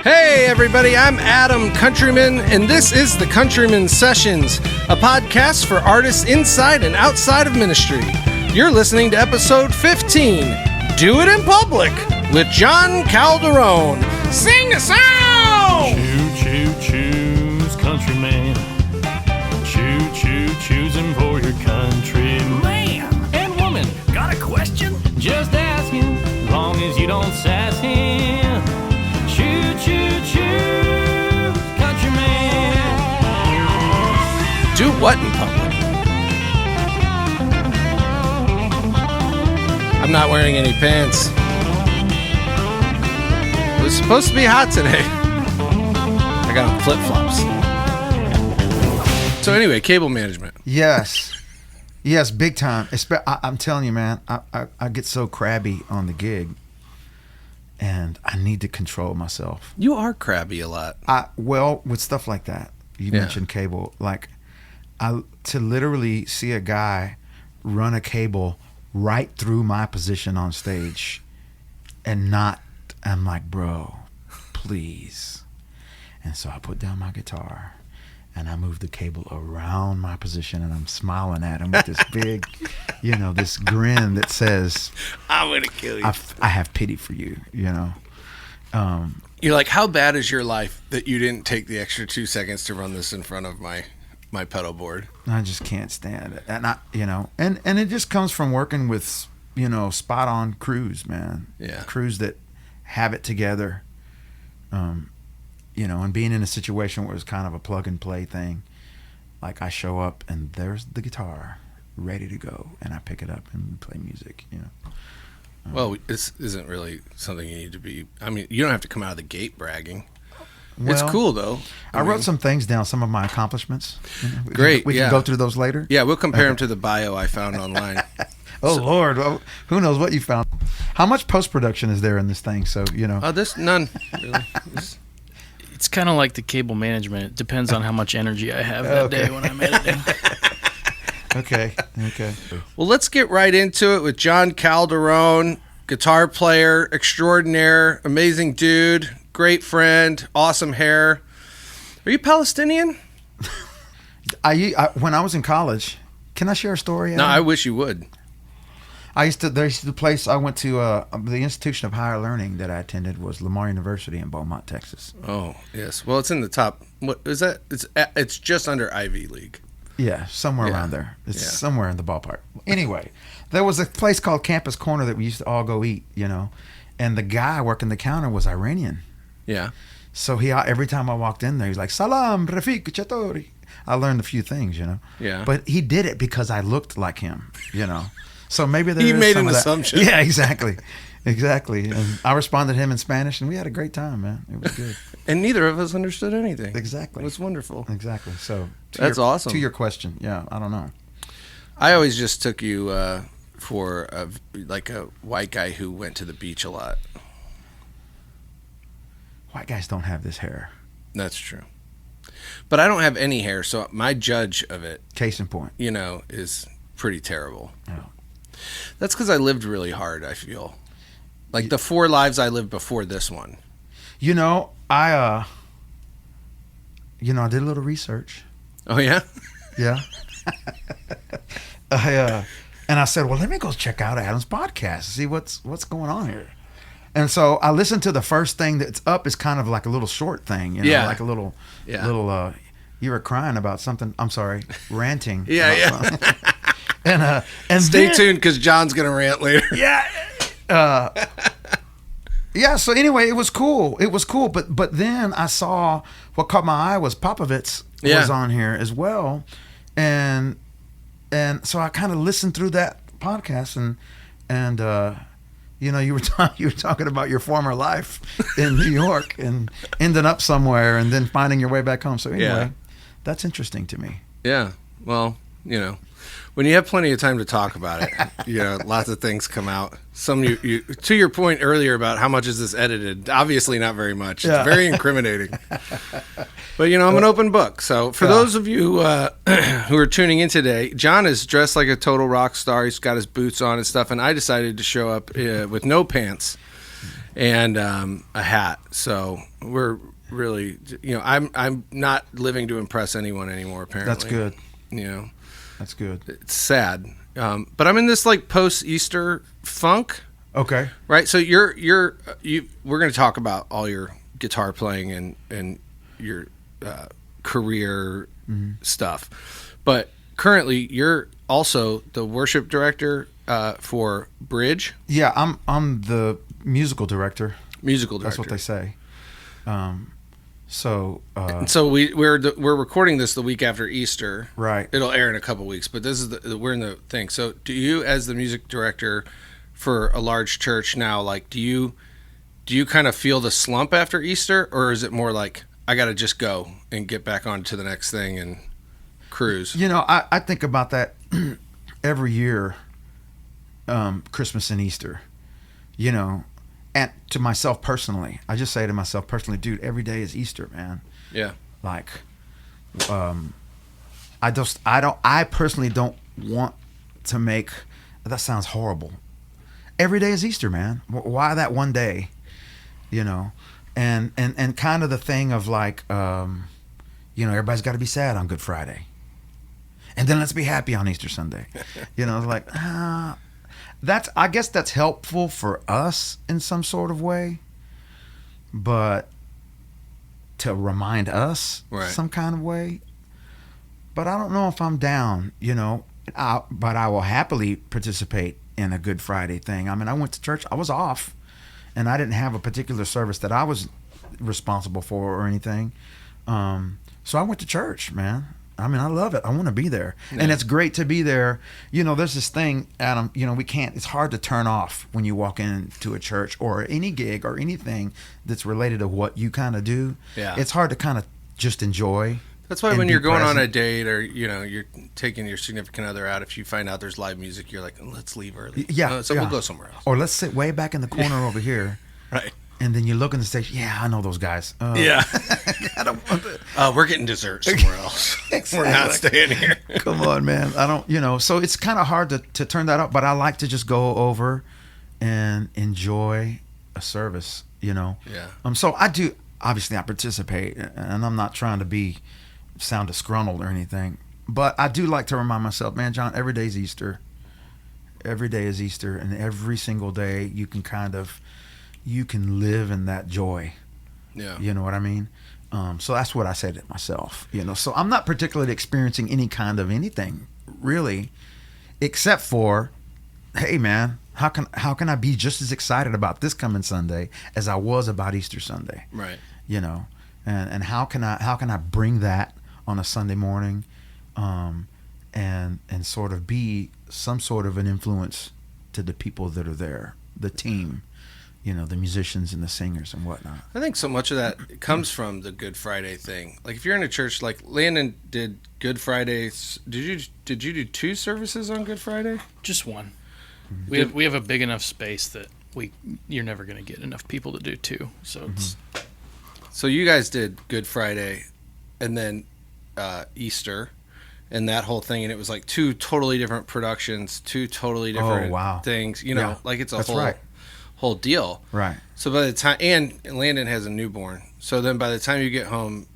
Hey everybody, I'm Adam Countryman, and this is the Countryman Sessions, a podcast for artists inside and outside of ministry. You're listening to episode 15, Do It in Public, with John Calderon. Sing a song! Choose countryman. Choosing for your country. Man and woman, got a question? Just ask him, as long as you don't sass him. Choose countryman. Do what in public? I'm not wearing any pants. It was supposed to be hot today. I got on flip-flops. So anyway, cable management. Yes, big time. I'm telling you, man, I get so crabby on the gig, and I need to control myself. You are crabby a lot. Well, with stuff like that, you mentioned cable. Like, to literally see a guy run a cable right through my position on stage, and not, I'm like, bro, please. And so I put down my guitar. And I moved the cable around my position, and I'm smiling at him with this big, this grin that says, I'm going to kill you. I have pity for you, You're like, how bad is your life that you didn't take the extra 2 seconds to run this in front of my pedal board? I just can't stand it. And and it just comes from working with, spot on crews, man. Yeah. Crews that have it together. And being in a situation where it's kind of a plug and play thing, like I show up and there's the guitar ready to go, and I pick it up and play music. Well, this isn't really something you need to be. I mean, you don't have to come out of the gate bragging. Well, it's cool though. I wrote some things down, some of my accomplishments. Great. We can go through those later. Yeah, we'll compare them to the bio I found online. Lord, who knows what you found? How much post production is there in this thing? So this none. Really. It's kind of like the cable management. It depends on how much energy I have that day when I'm editing. Okay. Well, let's get right into it with John Calderon, guitar player extraordinaire, amazing dude, great friend, awesome hair. Are you Palestinian? When I was in college, can I share a story, Adam? No, I wish you would. The place I went to, the institution of higher learning that I attended was Lamar University in Beaumont, Texas. Oh, yes. Well, it's in the top. What is that? It's just under Ivy League. Yeah, somewhere around there. It's somewhere in the ballpark. Anyway, there was a place called Campus Corner that we used to all go eat, and the guy working the counter was Iranian. Yeah. So every time I walked in there, he's like, Salam, Rafiq, Chatori. I learned a few things, Yeah. But he did it because I looked like him, So maybe he made an assumption. Yeah, exactly. And I responded to him in Spanish, and we had a great time, man. It was good. And neither of us understood anything. Exactly. It was wonderful. Exactly. So that's awesome. To your question, yeah, I don't know. I always just took you for a white guy who went to the beach a lot. White guys don't have this hair. That's true. But I don't have any hair, so my judge of it, case in point, is pretty terrible. Oh. That's because I lived really hard, I feel. Like the 4 lives I lived before this one. I did a little research. Oh, yeah? Yeah. And I said, well, let me go check out Adam's podcast, see what's going on here. And so I listened to the first thing that's up. Is kind of like a little short thing, like a little, you were crying about something. I'm sorry, ranting. Yeah. And stay tuned because John's gonna rant later. Yeah. So anyway, it was cool. But then I saw what caught my eye was Popovitz was on here as well, and so I kind of listened through that podcast and you were talking about your former life in New York and ending up somewhere and then finding your way back home. So anyway, that's interesting to me. Yeah. Well, when you have plenty of time to talk about it, lots of things come out. Some you to your point earlier about how much is this edited? Obviously not very much. It's very incriminating. But I'm an open book. So for those of you who are tuning in today, John is dressed like a total rock star. He's got his boots on and stuff, and I decided to show up with no pants and a hat. So we're really, I'm not living to impress anyone anymore. Apparently, That's good. That's good. It's sad, but I'm in this like post-Easter funk. Okay. Right. So we're going to talk about all your guitar playing and your career stuff, but currently you're also the worship director for Bridge. Yeah, I'm the musical director. Musical director. That's what they say. So we're recording this the week after Easter. Right. It'll air in a couple weeks, but this is we're in the thing. So do you, as the music director for a large church now, like do you kind of feel the slump after Easter, or is it more like I got to just go and get back on to the next thing and cruise? I think about that every year, Christmas and Easter, and to myself personally, I just say to myself personally, dude, every day is Easter, man. Yeah. Like, I personally don't want to make, that sounds horrible. Every day is Easter, man. Why that one day, and kind of the thing of like, everybody's got to be sad on Good Friday. And then let's be happy on Easter Sunday. Like, I guess that's helpful for us in some sort of way, but to remind us some kind of way. But I don't know if I'm down, but I will happily participate in a Good Friday thing. I mean, I went to church, I was off, and I didn't have a particular service that I was responsible for or anything. So I went to church, man. I mean, I love it. I want to be there. Yeah. And it's great to be there. There's this thing, Adam, it's hard to turn off when you walk into a church or any gig or anything that's related to what you kind of do. Yeah. It's hard to kind of just enjoy. That's why when you're going on a date or, you're taking your significant other out, if you find out there's live music, you're like, let's leave early. Yeah. We'll go somewhere else. Or let's sit way back in the corner over here. Right. And then you look in the station. Yeah, I know those guys. Yeah. I don't want to. We're getting dessert somewhere else. Exactly. We're not staying here. Come on, man. I don't, so it's kind of hard to turn that up, but I like to just go over and enjoy a service, Yeah. So I do, obviously I participate, and I'm not trying to sound disgruntled or anything, but I do like to remind myself, man, John, every day's Easter. Every day is Easter, and every single day you can live in that joy. Yeah. You know what I mean? So that's what I say to myself, So I'm not particularly experiencing any kind of anything, really, except for, hey, man, how can I be just as excited about this coming Sunday as I was about Easter Sunday? Right. And how can I bring that on a Sunday morning, and sort of be some sort of an influence to the people that are there, the team. The musicians and the singers and whatnot. I think so much of that comes from the Good Friday thing. Like if you're in a church, like Landon did Good Friday. Did you do 2 services on Good Friday? Just one. We have a big enough space that you're never going to get enough people to do 2. So it's. So you guys did Good Friday, and then Easter, and that whole thing, and it was like 2 totally different productions, 2 totally different things. Like it's a whole deal. Right. So by the time, and Landon has a newborn, so then by the time you get home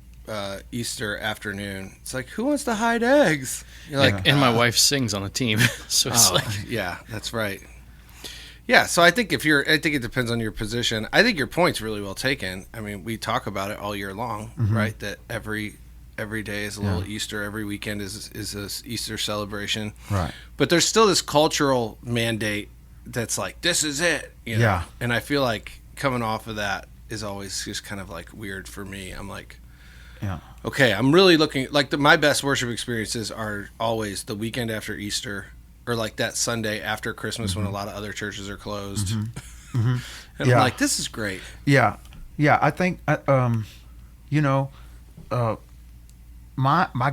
Easter afternoon, it's like, who wants to hide eggs? You're like, and my wife sings on the team, so it's yeah, that's right. Yeah, so I think it depends on your position. I think your point's really well taken. I mean, we talk about it all year long, right? That every day is a little Easter, every weekend is a Easter celebration, right? But there's still this cultural mandate that's like, this is it, Yeah. And I feel like coming off of that is always just kind of like weird for me. I'm like, okay, I'm really looking like my best worship experiences are always the weekend after Easter, or like that Sunday after Christmas when a lot of other churches are closed. And I'm like, this is great. Yeah. I think I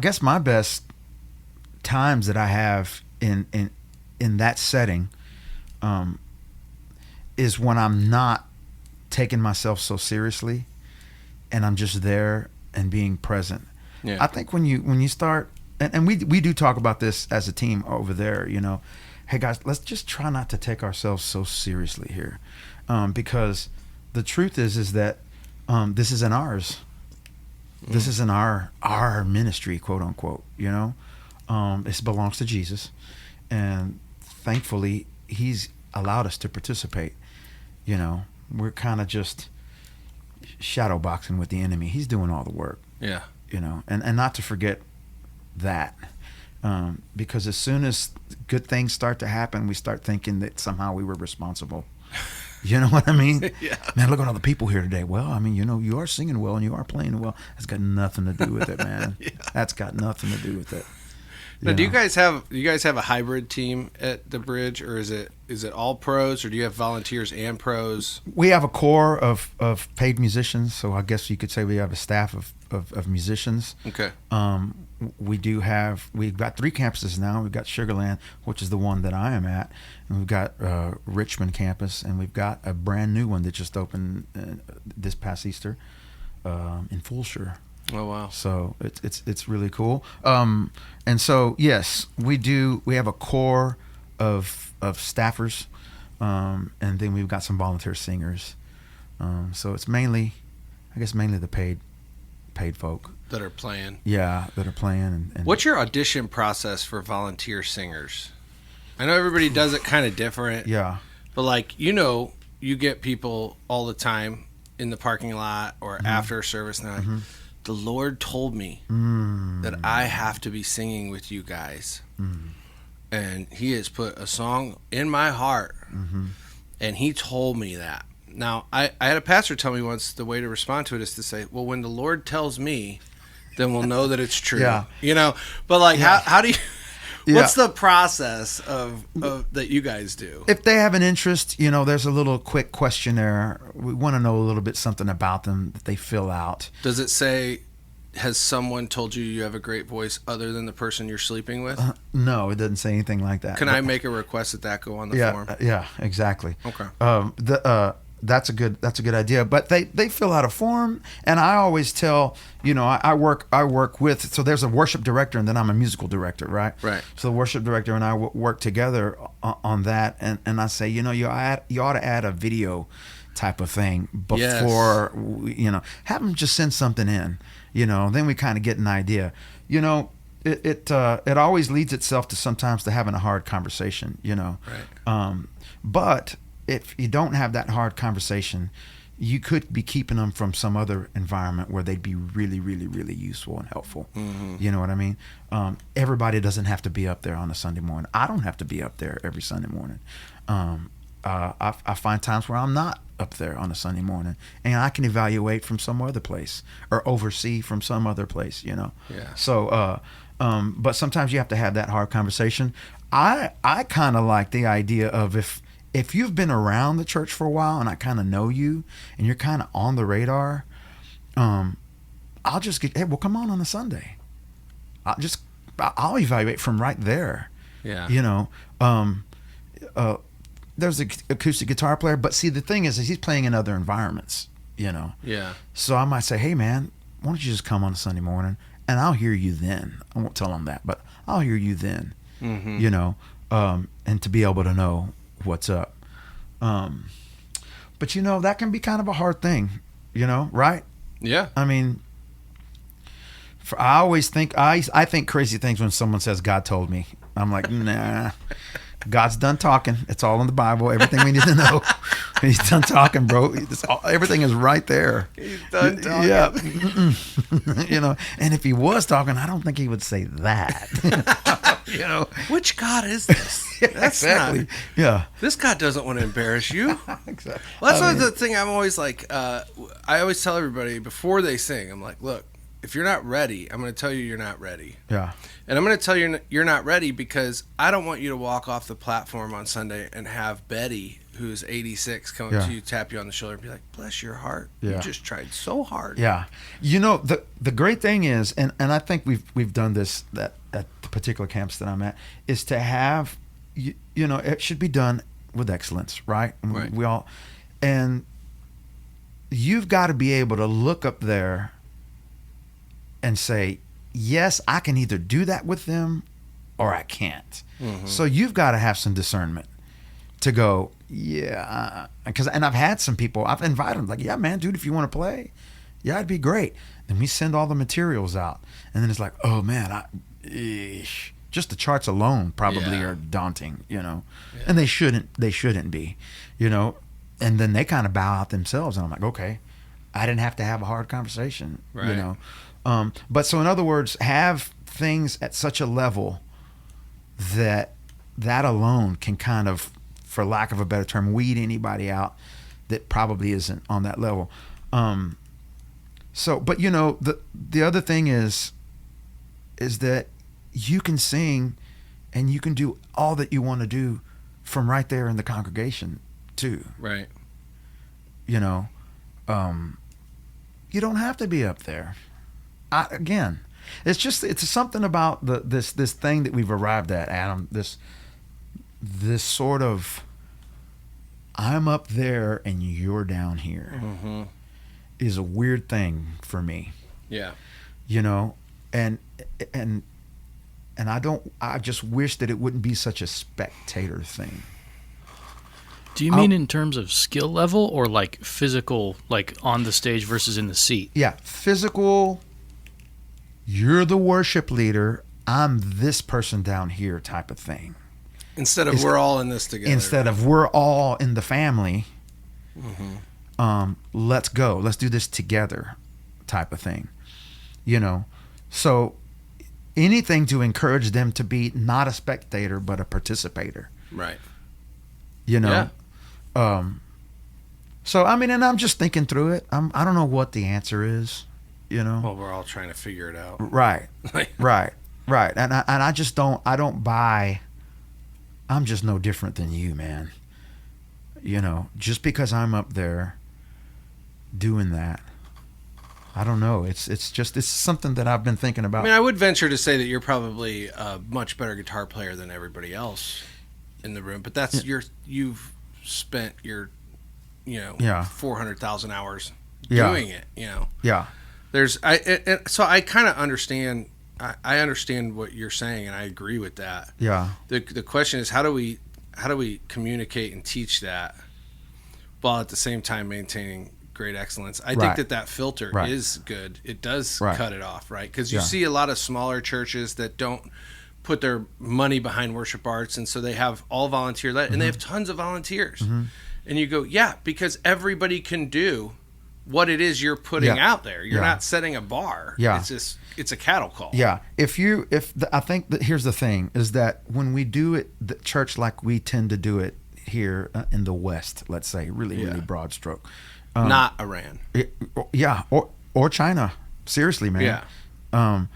guess my best times that I have in that setting is when I'm not taking myself so seriously, and I'm just there and being present. Yeah. I think when you start, and we do talk about this as a team over there, hey guys, let's just try not to take ourselves so seriously here, because the truth is that this isn't ours. This isn't our ministry, quote unquote. You know, it belongs to Jesus, and thankfully, He's allowed us to participate. You know, we're kind of just shadow boxing with the enemy. He's doing all the work. Yeah. You know, and not to forget that, because as soon as good things start to happen, we start thinking that somehow we were responsible. You know what I mean? Yeah. Man, look at all the people here today. Well, I mean, you know, you are singing well and you are playing well. That's got nothing to do with it, man. Yeah. That's got nothing to do with it. Now, do you guys have a hybrid team at the Bridge, or is it all pros, or do you have volunteers and pros? We have a core of paid musicians, so I guess you could say we have a staff of musicians. Okay. We've got 3 campuses now. We've got Sugarland, which is the one that I am at, and we've got Richmond campus, and we've got a brand new one that just opened this past Easter in Fulshire. Oh wow! So it's really cool. And so yes, we have a core of staffers, and then we've got some volunteer singers. So it's mainly the paid folk that are playing. Yeah, that are playing. And what's your audition process for volunteer singers? I know everybody does it kind of different. Yeah, but like you get people all the time in the parking lot or after service now. Mm-hmm. The Lord told me that I have to be singing with you guys. And He has put a song in my heart. And He told me that. Now, I had a pastor tell me once the way to respond to it is to say, well, when the Lord tells me, then we'll know that it's true. Yeah. You know, but like, how do you... Yeah. What's the process of that you guys do? If they have an interest, you know, there's a little quick questionnaire. We want to know a little bit something about them that they fill out. Does it say, has someone told you have a great voice other than the person you're sleeping with? No, it doesn't say anything like that. Can I make a request that go on the form? Yeah, exactly. Okay. That's a good idea. But they fill out a form, and I always tell, you know, I work with, so there's a worship director, and then I'm a musical director, right? Right. So the worship director and I work together on that, and I say, you know, you ought to add a video type of thing before, you know, have them just send something in, you know, then we kind of get an idea, you know. It always leads itself to sometimes to having a hard conversation, you know. Right. But if you don't have that hard conversation, you could be keeping them from some other environment where they'd be really, really, really useful and helpful. You know what I mean? Everybody doesn't have to be up there on a Sunday morning. I don't have to be up there every Sunday morning. I find times where I'm not up there on a Sunday morning, and I can evaluate from some other place or oversee from some other place, you know? Yeah. So, but sometimes you have to have that hard conversation. I kind of like the idea of if you've been around the church for a while and I kind of know you and you're kind of on the radar, I'll just get, hey, well, come on a Sunday. I'll evaluate from right there. Yeah. You know, there's an acoustic guitar player, but see, the thing is he's playing in other environments, you know? Yeah. So I might say, hey man, why don't you just come on a Sunday morning and I'll hear you then. I won't tell him that, but I'll hear you then, you know, and to be able to know what's up. But you know, that can be kind of a hard thing, you know, right? Yeah. I mean, I always think, I think crazy things when someone says, God told me. I'm like, nah, God's done talking. It's all in the Bible. Everything we need to know. He's done talking, bro. Everything is right there. He's done talking. Yeah. You know, and if he was talking, I don't think he would say that. You know, which God is this? That's exactly. Not, yeah. This God doesn't want to embarrass you. Exactly. Well, that's always the thing. I'm always like, I always tell everybody before they sing, I'm like, look, if you're not ready, I'm going to tell you you're not ready. Yeah. And I'm going to tell you you're not ready because I don't want you to walk off the platform on Sunday and have Betty, who's 86, come up to you, tap you on the shoulder, and be like, bless your heart. Yeah. You just tried so hard. Yeah. You know, the great thing is, and I think we've done this at the particular camps that I'm at, is to have, you know, it should be done with excellence, right? Right. We all, and you've got to be able to look up there and say, yes, I can either do that with them or I can't. Mm-hmm. So you've got to have some discernment. to go, yeah, and I've had some people, I've invited them, like, yeah, man, dude, if you want to play, yeah, it'd be great. And we send all the materials out, and then it's like, oh man, just the charts alone probably are daunting, and they shouldn't be, and then they kind of bow out themselves, and I'm like, okay, I didn't have to have a hard conversation, right. But so in other words, have things at such a level that alone can kind of, for lack of a better term, weed anybody out that probably isn't on that level. So, but the other thing is that you can sing and you can do all that you want to do from right there in the congregation too. Right. You don't have to be up there. Again, it's something about this thing that we've arrived at, Adam, this sort of, I'm up there and you're down here, mm-hmm. is a weird thing for me. Yeah. And I just wish that it wouldn't be such a spectator thing. Do you mean in terms of skill level or like physical, like on the stage versus in the seat? Yeah, physical, you're the worship leader, I'm this person down here type of thing. Instead of we're all in this together. Instead of we're all in the family, mm-hmm. Let's go. Let's do this together type of thing. So anything to encourage them to be not a spectator, but a participator. Right. Yeah. So, I mean, and I'm just thinking through it. I don't know what the answer is, Well, we're all trying to figure it out. Right. Right. And I just don't buy, I'm just no different than you, man. Just because I'm up there doing that, I don't know. It's something that I've been thinking about. I mean, I would venture to say that you're probably a much better guitar player than everybody else in the room, but that's you've spent your 400,000 hours doing it, Yeah. So I kind of understand. I understand what you're saying, and I agree with that. Yeah. The question is, how do we communicate and teach that while at the same time maintaining great excellence? I think that filter is good. It does cut it off, right? Because you see a lot of smaller churches that don't put their money behind worship arts, and so they have all volunteer led, and they have tons of volunteers. Mm-hmm. And you go, because everybody can do what it is you're putting out there. You're not setting a bar. Yeah. It's a cattle call. Yeah. I think that here's the thing is that when we do it, the church like we tend to do it here in the West, let's say, really broad stroke. Not Iran. Or China. Seriously, man. Yeah.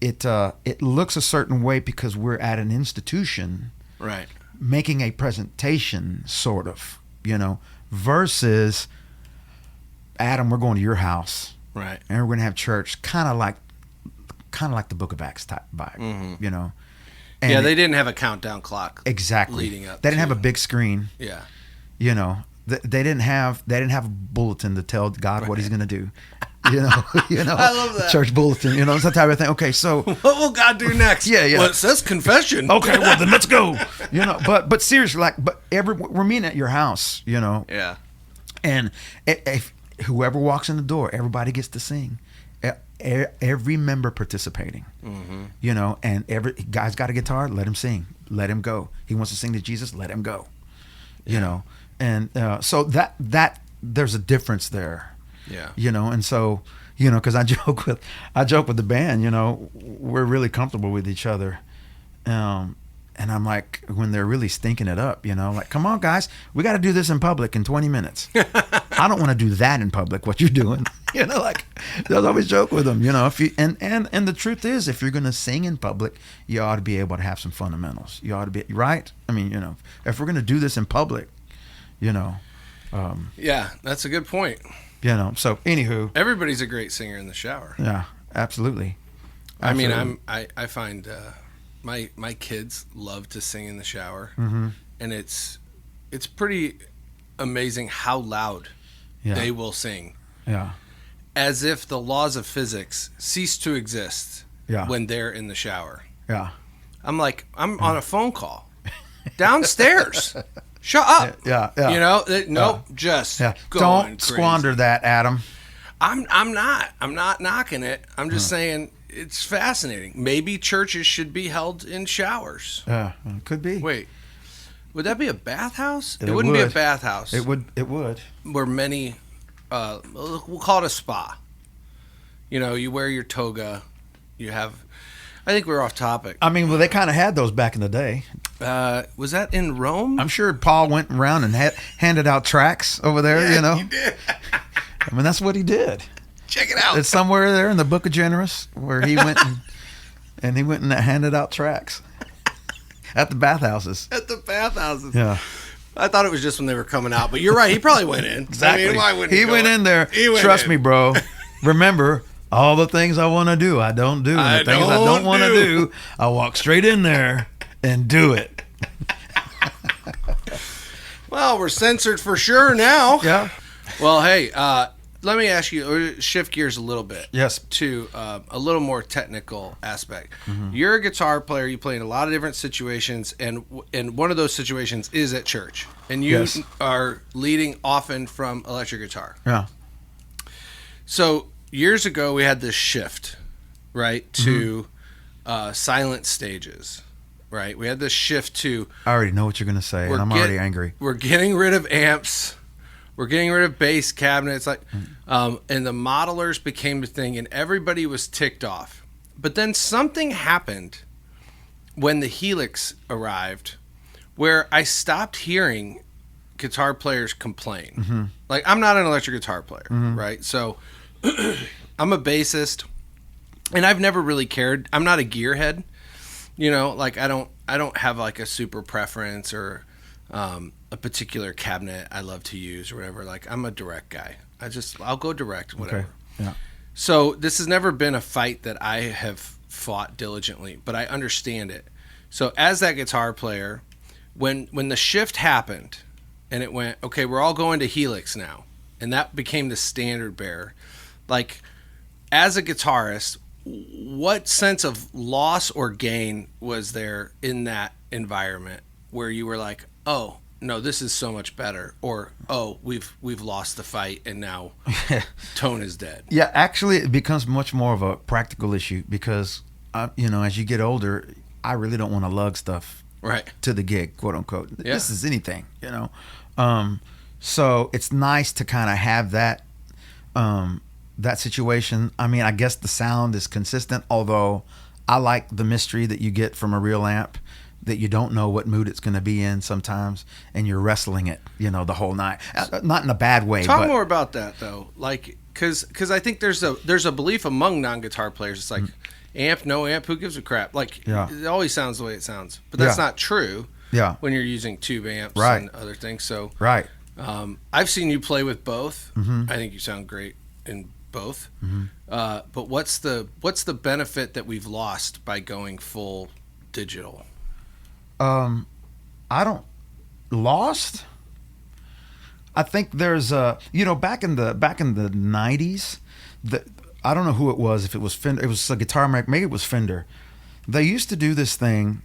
It looks a certain way because we're at an institution. Right. Making a presentation, sort of, versus, Adam, we're going to your house, right? And we're going to have church, kind of like the Book of Acts type vibe, mm-hmm. And they didn't have a countdown clock exactly leading up. They didn't have a big screen. Yeah, they didn't have a bulletin to tell God what He's going to do. I love that church bulletin. It's that type of thing. Okay, so what will God do next? Yeah. Well, it says confession. Okay, well then let's go. But seriously, we're meeting at your house. Yeah. And if whoever walks in the door, everybody gets to sing. Every member participating. Mm-hmm. And every guy's got a guitar. Let him sing. Let him go. He wants to sing to Jesus. Let him go. And so that there's a difference there. Yeah. And so, because I joke with the band, we're really comfortable with each other. And I'm like, when they're really stinking it up, like, come on, guys, we got to do this in public in 20 minutes. I don't want to do that in public, what you're doing. Like, they'll always joke with them, if you, and the truth is, if you're going to sing in public, you ought to be able to have some fundamentals. You ought to be, right? I mean, if we're going to do this in public, yeah, that's a good point. So anywho, everybody's a great singer in the shower. Yeah, absolutely. I mean, I find my kids love to sing in the shower, mm-hmm. and it's pretty amazing how loud they will sing. Yeah, as if the laws of physics cease to exist. Yeah. When they're in the shower. Yeah, I'm like, I'm on a phone call. downstairs. Shut up. Yeah. You know, nope. Just going Don't crazy. squander that, Adam. I'm not knocking it. I'm just saying it's fascinating. Maybe churches should be held in showers. Yeah, could be. Wait, would that be a bathhouse? It Wouldn't be a would. bathhouse. It would. Where many, we'll call it a spa. You know, you wear your toga. You have. I think we're off topic. I mean, well, they kind of had those back in the day. Was that in Rome? I'm sure Paul went around and handed out tracts over there. Yeah, you know, he did. I mean, that's what he did. Check it out. It's somewhere there in the Book of Generous where he went and he went and handed out tracts at the bathhouses. At the bathhouses. Yeah. I thought it was just when they were coming out, but you're right. He probably went in. Exactly. I mean, why wouldn't he go went in there. Went Trust in. me, bro. Remember, all the things I want to do, I don't do. And the things I don't want to do, I walk straight in there and do it. Well, we're censored for sure now. Yeah. Well, hey, let me ask you, shift gears a little bit. Yes. To a little more technical aspect. Mm-hmm. You're a guitar player. You play in a lot of different situations, and one of those situations is at church. And you are leading often from electric guitar. Yeah. So years ago, we had this shift, right, to silent stages, right? We had this shift to... I already know what you're going to say, and I'm already angry. We're getting rid of amps. We're getting rid of bass cabinets. And the modelers became the thing, and everybody was ticked off. But then something happened when the Helix arrived where I stopped hearing guitar players complain. Mm-hmm. Like, I'm not an electric guitar player, right? So I'm a bassist, and I've never really cared. I'm not a gearhead, you know. Like I don't have like a super preference or a particular cabinet I love to use or whatever. Like I'm a direct guy. I'll go direct, whatever. Okay. Yeah. So this has never been a fight that I have fought diligently, but I understand it. So as that guitar player, when the shift happened, and it went, okay, we're all going to Helix now, and that became the standard bearer. Like, as a guitarist, what sense of loss or gain was there in that environment where you were like, oh, no, this is so much better, or oh, we've lost the fight and now tone is dead? Yeah, actually, it becomes much more of a practical issue because, as you get older, I really don't want to lug stuff to the gig, quote unquote. Yeah. This is anything, So it's nice to kind of have that that situation. I mean, I guess the sound is consistent, although I like the mystery that you get from a real amp, that you don't know what mood it's going to be in sometimes, and you're wrestling it, the whole night. Not in a bad way. Talk but more about that though, like because I think there's a belief among non-guitar players. It's like amp, no amp, who gives a crap? Like it always sounds the way it sounds, but that's not true. Yeah. When you're using tube amps Right. and other things, so Right. I've seen you play with both. Mm-hmm. I think you sound great in both. Mm-hmm. But what's the benefit that we've lost by going full digital? I don't lost. I think there's back in the 90s, I don't know who it was, if it was Fender, it was a guitar maker, maybe it was Fender. They used to do this thing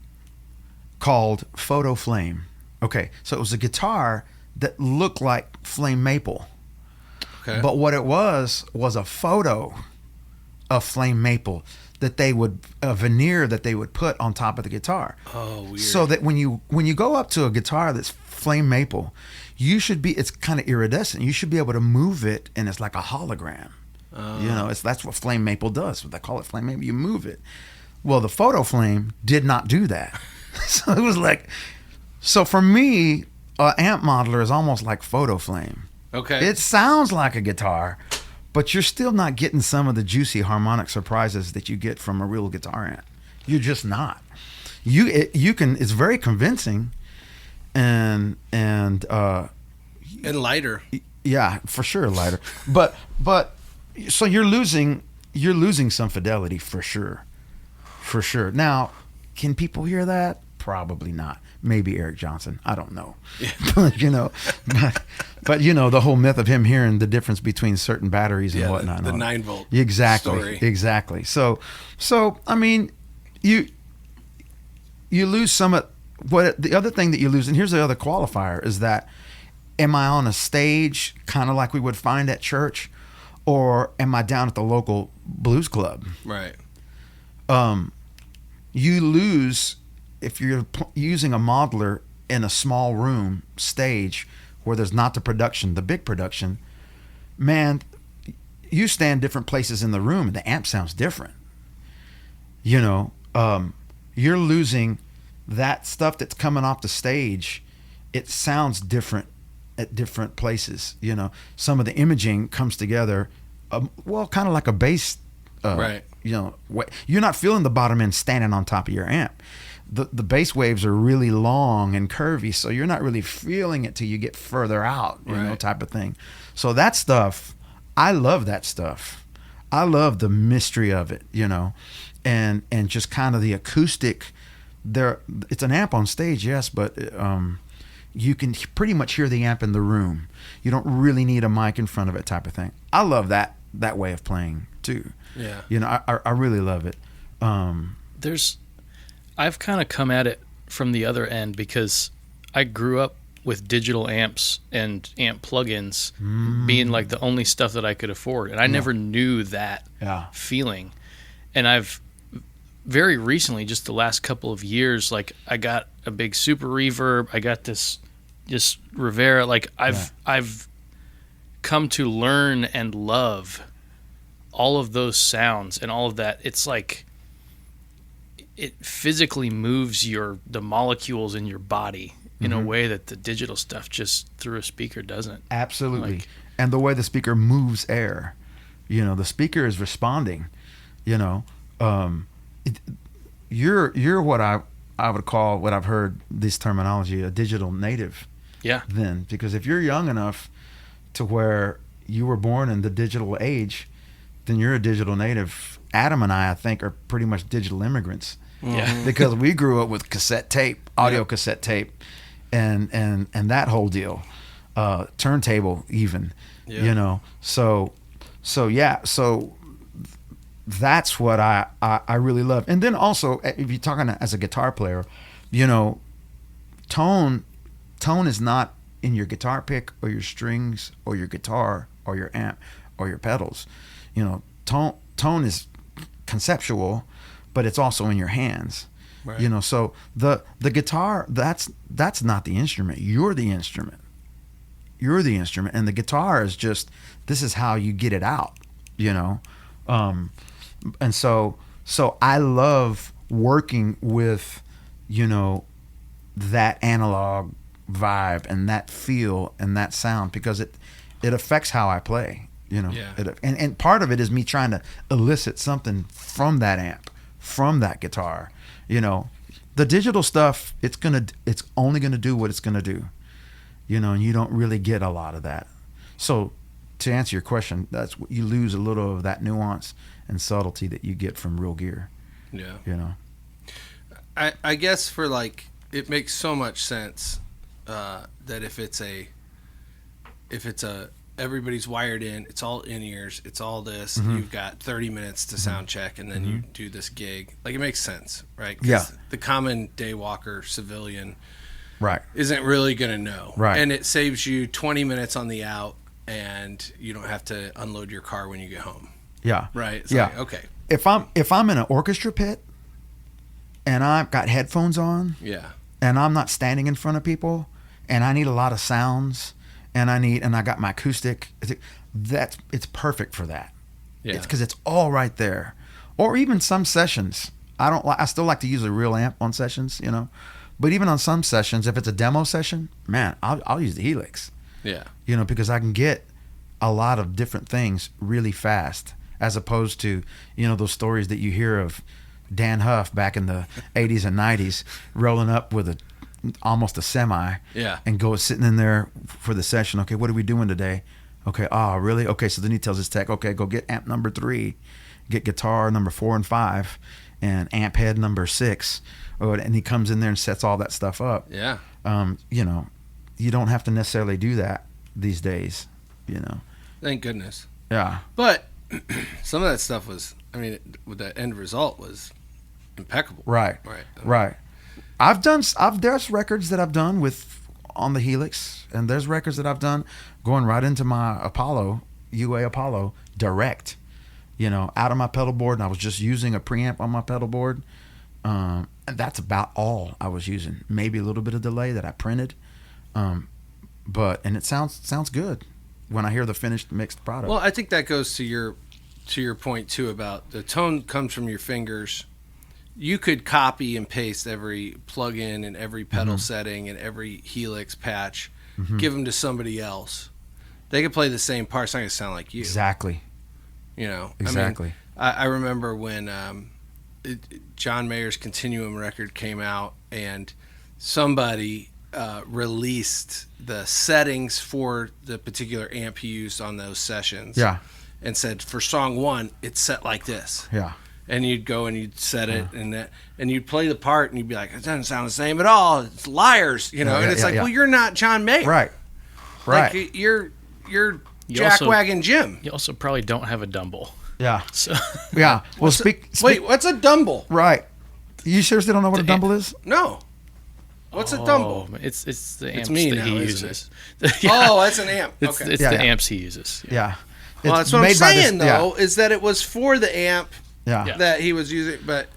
called Photo Flame. Okay, so it was a guitar that looked like flame maple. Okay. But what it was a photo of flame maple that they would a veneer that they would put on top of the guitar. Oh, weird. So that when you go up to a guitar that's flame maple, it's kind of iridescent. You should be able to move it, and it's like a hologram. That's what flame maple does. They call it flame maple. You move it. Well, the Photo Flame did not do that. So it was like, so for me, amp modeler is almost like Photo Flame. Okay. It sounds like a guitar, but you're still not getting some of the juicy harmonic surprises that you get from a real guitar amp. You're just not. It's very convincing, and lighter. Yeah, for sure, lighter. But so you're losing some fidelity for sure. For sure. Now, can people hear that? Probably not. Maybe Eric Johnson. I don't know. Yeah. but the whole myth of him hearing the difference between certain batteries and whatnot. The 9-volt Exactly. story. Exactly. So I mean, you lose some of what the other thing that you lose, and here's the other qualifier, is that am I on a stage kind of like we would find at church, or am I down at the local blues club? Right. You lose if you're using a modeler in a small room stage where there's not the big production. Man, you stand different places in the room and the amp sounds different. You know, you're losing that stuff that's coming off the stage. It sounds different at different places. You know, some of the imaging comes together, kind of like a bass. Right. You know, you're not feeling the bottom end standing on top of your amp. The bass waves are really long and curvy, so you're not really feeling it till you get further out, you know, type of thing. So that stuff, I love that stuff. I love the mystery of it, you know, and just kind of the acoustic. It's an amp on stage, yes, but you can pretty much hear the amp in the room. You don't really need a mic in front of it, type of thing. I love that way of playing too. Yeah. You know, I really love it. I've kind of come at it from the other end because I grew up with digital amps and amp plugins being like the only stuff that I could afford. And I never knew that feeling. And I've very recently, just the last couple of years, like I got a big super reverb. I got this just Rivera. Like I've come to learn and love all of those sounds and all of that. It's like it physically moves the molecules in your body in a way that the digital stuff just through a speaker doesn't. Absolutely. And the way the speaker moves air, you know, the speaker is responding, you know. You're what I would call, what I've heard this terminology, a digital native. Yeah. Then, because if you're young enough to where you were born in the digital age, then you're a digital native. Adam and I think, are pretty much digital immigrants. Yeah. Because we grew up with cassette tape, audio cassette tape, and that whole deal, turntable even, you know. So that's what I really love. And then also, if you're talking as a guitar player, you know, tone is not in your guitar pick or your strings or your guitar or your amp or your pedals. You know, tone is conceptual, but it's also in your hands. Right. You know, so the guitar, that's not the instrument. You're the instrument. You're the instrument, and the guitar is just, this is how you get it out, you know. And so I love working with, you know, that analog vibe and that feel and that sound, because it affects how I play, you know. Yeah. And part of it is me trying to elicit something from that amp, from that guitar, you know. The digital stuff, it's only gonna do what it's gonna do, you know, and you don't really get a lot of that. So to answer your question, that's what you lose, a little of that nuance and subtlety that you get from real gear. Yeah. You know, I guess for like, it makes so much sense that if it's a everybody's wired in, it's all in ears, it's all this, you've got 30 minutes to sound check, and then you do this gig. Like, it makes sense, right? 'Cause yeah. the common day walker civilian right isn't really going to know. Right. And it saves you 20 minutes on the out, and you don't have to unload your car when you get home. Yeah. Right? It's yeah. like, okay. If I'm in an orchestra pit and I've got headphones on, Yeah. and I'm not standing in front of people, and I need a lot of sounds, and I got my acoustic, it's perfect for that. Yeah. It's because it's all right there. Or even some sessions, I still like to use a real amp on sessions, you know. But even on some sessions, if it's a demo session, man, I'll use the Helix. Yeah. You know, because I can get a lot of different things really fast, as opposed to, you know, those stories that you hear of Dan Huff back in the 80s and 90s rolling up with almost a semi, and sitting in there for the session. Okay, what are we doing today? Okay, really? Okay, so then he tells his tech, okay, go get amp number 3, get guitar number 4 and 5, and amp head number 6, and he comes in there and sets all that stuff up. Yeah. You know, you don't have to necessarily do that these days, you know. Thank goodness. Yeah. But some of that stuff was, I mean, the end result was impeccable. Right. Right. Right. There's records that I've done with on the Helix, and there's records that I've done going right into my Apollo, UA Apollo, direct, out of my pedal board, and I was just using a preamp on my pedal board. And that's about all I was using. Maybe a little bit of delay that I printed. And it sounds good when I hear the finished mixed product. Well, I think that goes to your point too about the tone comes from your fingers. You could copy and paste every plugin and every pedal setting and every Helix patch, give them to somebody else. They could play the same part. It's not going to sound like you. Exactly. Exactly. I remember when John Mayer's Continuum record came out and somebody released the settings for the particular amp he used on those sessions. Yeah. And said, for song 1, it's set like this. Yeah. And you'd go and you'd set it and you'd play the part and you'd be like, it doesn't sound the same at all. It's liars, and it's well, you're not John Mayer. Right. Like you're Jackwagon Jim. You also probably don't have a Dumble. Yeah. So yeah. Well, wait, what's a Dumble? Right. You seriously don't know what a Dumble is? No. What's a Dumble? It's the amps me that now, he isn't uses. Oh, that's an amp. It's Okay. the amps he uses. Yeah. Well, that's what I'm saying, though, is that it was for the amp that he was using, but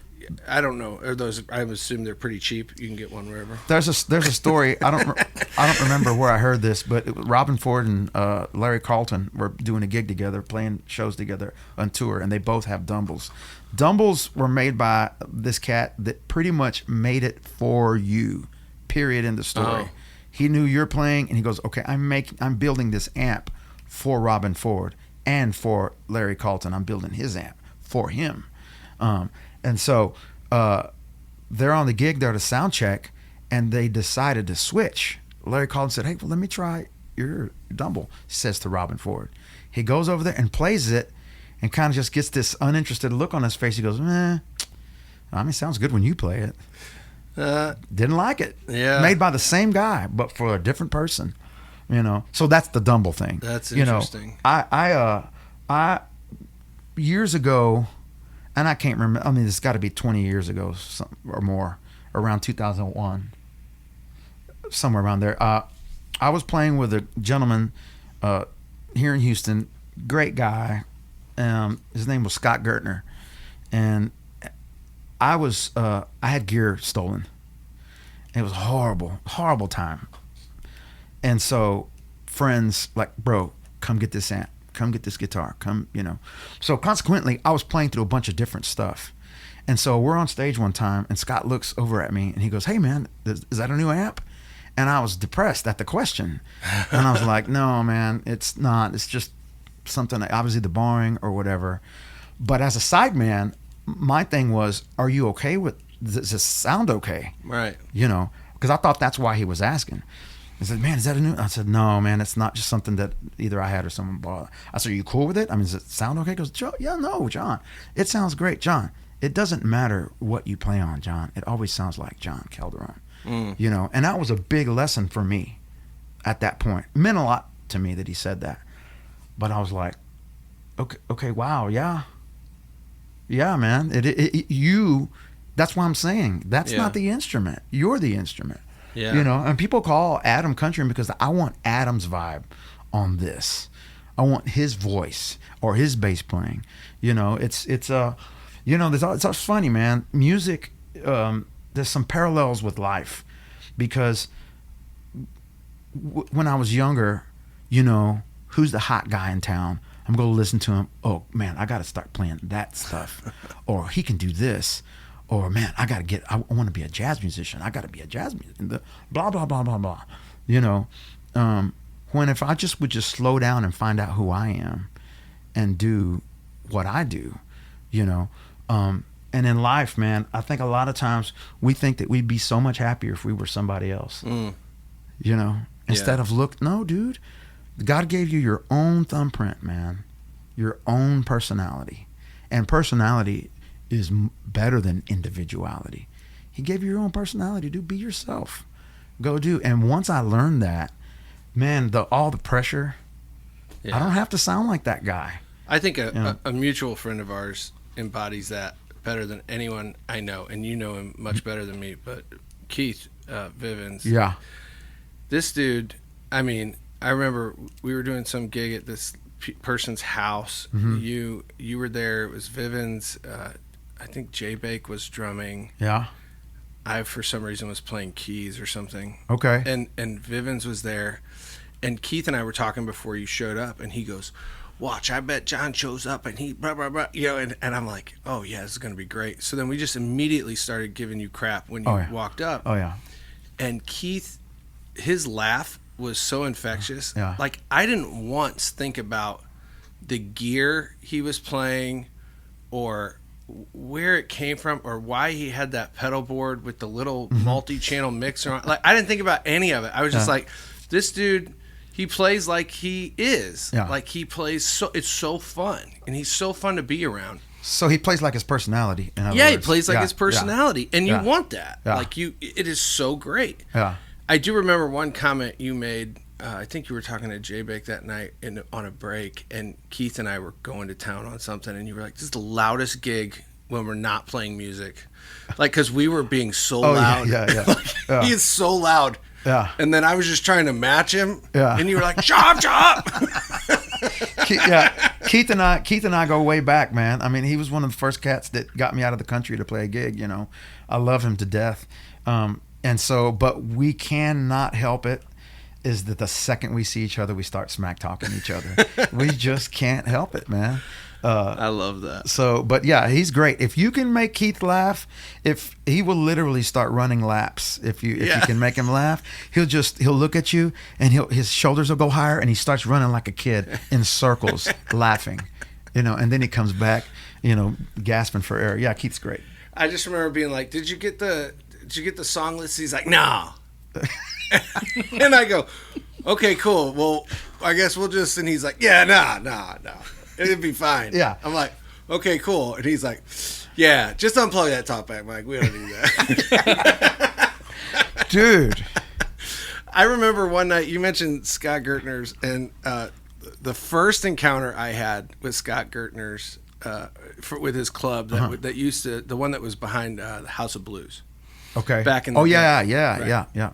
I don't know. Are those? I would assume they're pretty cheap. You can get one wherever. There's a story. I don't remember where I heard this, but Robin Ford and Larry Carlton were doing a gig together, playing shows together on tour, and they both have Dumbles. Dumbles were made by this cat that pretty much made it for you. Period. In the story. Oh. He knew you're playing, and he goes, "Okay, I'm building this amp for Robin Ford and for Larry Carlton. I'm building his amp for him." And so they're on the gig there to sound check, and they decided to switch. Larry Carlton said, "Hey, well, let me try your Dumble," says to Robin Ford. He goes over there and plays it and kind of just gets this uninterested look on his face. He goes, I mean, it sounds good when you play it. Didn't like it. Yeah. Made by the same guy, but for a different person. So that's the Dumble thing. That's interesting. I years ago, and I can't remember. I mean, it's got to be 20 years ago or more, around 2001, somewhere around there. I was playing with a gentleman here in Houston, great guy. His name was Scott Gertner, and I had gear stolen. It was a horrible time. And so friends like, bro, come get this amp, come get this guitar, So consequently, I was playing through a bunch of different stuff. And so we're on stage one time, and Scott looks over at me, and he goes, "Hey, man, is that a new amp?" And I was depressed at the question. And I was like, "No, man, it's not. It's just something, obviously the borrowing or whatever." But as a sideman, my thing was, are you okay with, does this sound okay? Right. Because I thought that's why he was asking. He said, "Man, is that a new?" I said, "No, man, it's not, just something that either I had or someone bought." I said, "Are you cool with it? I mean, does it sound okay?" He goes, "Yeah, no, John, it sounds great, John. It doesn't matter what you play on, John. It always sounds like John Calderon." And that was a big lesson for me at that point. It meant a lot to me that he said that. But I was like, okay, wow, yeah, man. That's why I'm saying that's not the instrument. You're the instrument. Yeah. And people call Adam Countryman because I want Adam's vibe on this. I want his voice or his bass playing. It's funny, man. Music, there's some parallels with life, because when I was younger, who's the hot guy in town? I'm going to listen to him. Oh man, I got to start playing that stuff, or he can do this. Or, man, I want to be a jazz musician. I got to be a jazz musician. Blah, blah, blah, blah, blah. When if I would just slow down and find out who I am and do what I do, and in life, man, I think a lot of times we think that we'd be so much happier if we were somebody else, instead of no, dude, God gave you your own thumbprint, man, your own personality, and personality is better than individuality. He gave you your own personality, dude. Be yourself. Go do. And once I learned that, man, all the pressure, I don't have to sound like that guy. I think a mutual friend of ours embodies that better than anyone I know, and you know him much better than me, but Keith Vivens. Yeah. This dude, I mean, I remember we were doing some gig at this person's house. You were there. It was Vivens. I think J Bake was drumming. Yeah. I, for some reason, was playing keys or something. Okay. And Vivens was there. And Keith and I were talking before you showed up, and he goes, watch, I bet John shows up and he blah, blah, blah. You know, and I'm like, oh, yeah, this is going to be great. So then we just immediately started giving you crap when you walked up. Oh, yeah. And Keith, his laugh was so infectious. Yeah. Like, I didn't once think about the gear he was playing or where it came from or why he had that pedal board with the little multi-channel mixer on. Like, I didn't think about any of it. I was just like, this dude, he plays like he is. Yeah. Like, he plays so, it's so fun. And he's so fun to be around. So he plays like his personality. In other Yeah, words. he plays like his personality. And you Yeah. want that. Yeah. Like, it is so great. Yeah. I do remember one comment you made. I think you were talking to J Bake that night on a break, and Keith and I were going to town on something, and you were like, "This is the loudest gig when we're not playing music," like because we were being so loud. Yeah. Like, he is so loud. Yeah. And then I was just trying to match him. Yeah. And you were like, "Chop, chop." Keith and I go way back, man. I mean, he was one of the first cats that got me out of the country to play a gig. You know, I love him to death. And so, but we cannot help it. Is that the second we see each other, we start smack talking each other. We just can't help it, man. I love that. So, but yeah, he's great. If you can make Keith laugh, if he will literally start running laps. If you can make him laugh, he'll look at you and his shoulders will go higher and he starts running like a kid in circles, laughing, you know. And then he comes back, you know, gasping for air. Yeah, Keith's great. I just remember being like, "Did you get the song list?" He's like, "No." And I go, "Okay, cool. Well, I guess we'll just," and he's like, "Yeah, nah. It'd be fine." Yeah. I'm like, "Okay, cool." And he's like, "Yeah, just unplug that talkback mic. We don't do that." Dude. I remember one night you mentioned Scott Gertner's, and the first encounter I had with Scott Gertner's with his club that used to, the one that was behind the House of Blues. Okay. Back in the day. Right. Yeah.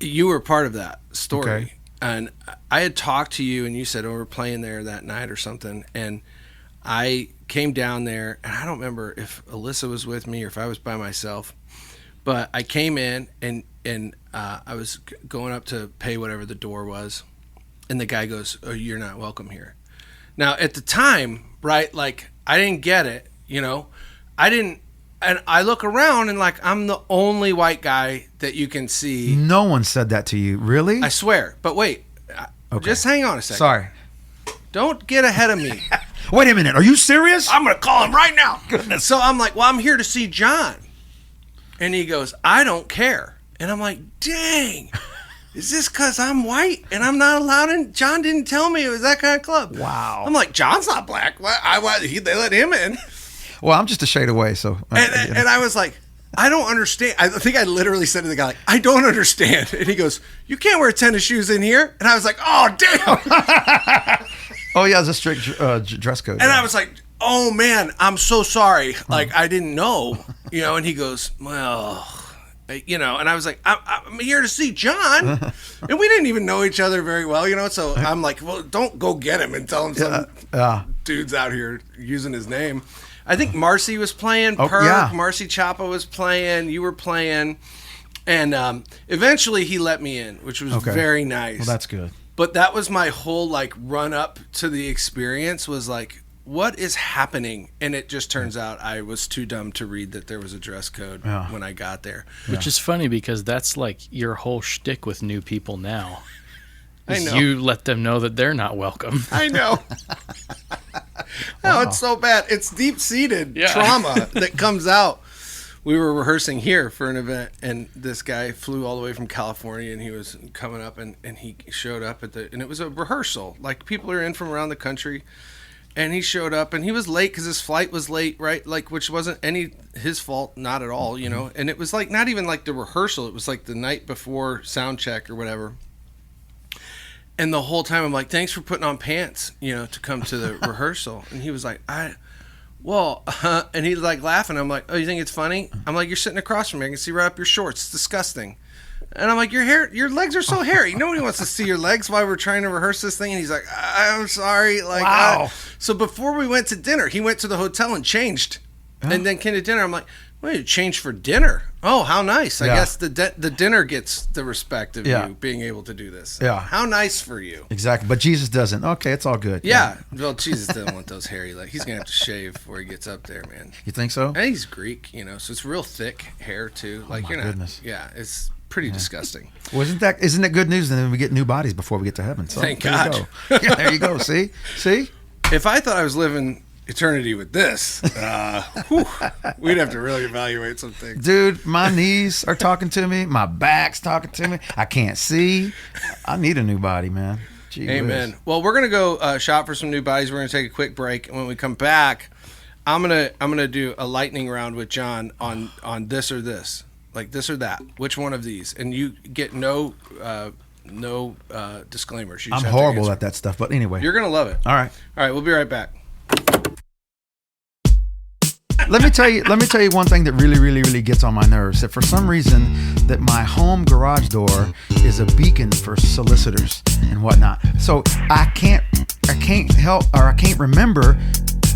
You were part of that story. Okay. And I had talked to you and you said, "Oh, we're playing there that night or something." And I came down there, and I don't remember if Alyssa was with me or if I was by myself, but I came in and I was going up to pay whatever the door was. And the guy goes, "Oh, you're not welcome here." Now at the time, right, like I didn't get it, you know, and I look around and like I'm the only white guy that you can see. No one said that to you, really? I swear. But wait, just hang on a second. Sorry. Don't get ahead of me. Wait a minute. Are you serious? I'm going to call him right now. Goodness. So I'm like, "Well, I'm here to see John." And he goes, "I don't care." And I'm like, dang, is this because I'm white and I'm not allowed in? John didn't tell me it was that kind of club. Wow. I'm like, John's not black. They let him in. Well, I'm just a shade away, so. And I was like, "I don't understand." I think I literally said to the guy, like, "I don't understand." And he goes, "You can't wear tennis shoes in here." And I was like, "Oh, damn." Oh, yeah, it's a strict dress code. And I was like, "Oh, man, I'm so sorry. Like, I didn't know." You know, and he goes, "Well, you know," and I was like, I'm here to see John. And we didn't even know each other very well, you know, so I'm like, "Well, don't go get him and tell him some dude's out here using his name." I think Marcy was playing, Marcy Chapa was playing, you were playing, and eventually he let me in, which was very nice. Well, that's good. But that was my whole like run up to the experience, was like, what is happening? And it just turns out I was too dumb to read that there was a dress code when I got there. Which is funny because that's like your whole shtick with new people now. I know. You let them know that they're not welcome. I know. No, it's so bad. It's deep-seated trauma that comes out. We were rehearsing here for an event, and this guy flew all the way from California, and he was coming up, and he showed up and it was a rehearsal. Like, people are in from around the country, and he showed up, and he was late because his flight was late, right? Like, which wasn't his fault, not at all, you know? And it was like, not even like the rehearsal. It was like the night before sound check or whatever. And the whole time I'm like, "Thanks for putting on pants, you know, to come to the rehearsal." And he was like, well, and he's like laughing. I'm like, oh, you think it's funny? I'm like, you're sitting across from me. I can see right up your shorts. It's disgusting. And I'm like, your legs are so hairy. Nobody wants to see your legs while we're trying to rehearse this thing. And he's like, I'm sorry. Like, wow. So before we went to dinner, he went to the hotel and changed, and then came to dinner. I'm like, well, you changed for dinner. Oh, how nice. I guess the dinner gets the respect of you being able to do this. Yeah. How nice for you. Exactly. But Jesus doesn't. Okay, it's all good. Yeah. Well, Jesus doesn't want those hairy legs. He's going to have to shave before he gets up there, man. You think so? And he's Greek, so it's real thick hair, too. Like, my goodness. Yeah, it's pretty disgusting. Well, isn't that good news? And then we get new bodies before we get to heaven. So Thank there God. You go. Yeah, there you go. See? If I thought I was living eternity with this, we'd have to really evaluate some things. Dude, my knees are talking to me. My back's talking to me. I can't see. I need a new body, man. Gee Amen. whiz. Well, we're gonna go shop for some new bodies. We're gonna take a quick break, and when we come back, I'm gonna do a lightning round with John on this or this, like this or that. Which one of these? And you get no disclaimers. You just I'm have to horrible answer. at that stuff, but anyway. You're gonna love it. All right. All right, we'll be right back. Let me tell you one thing that really gets on my nerves. That for some reason that my home garage door is a beacon for solicitors and whatnot. So I can't help, or I can't remember,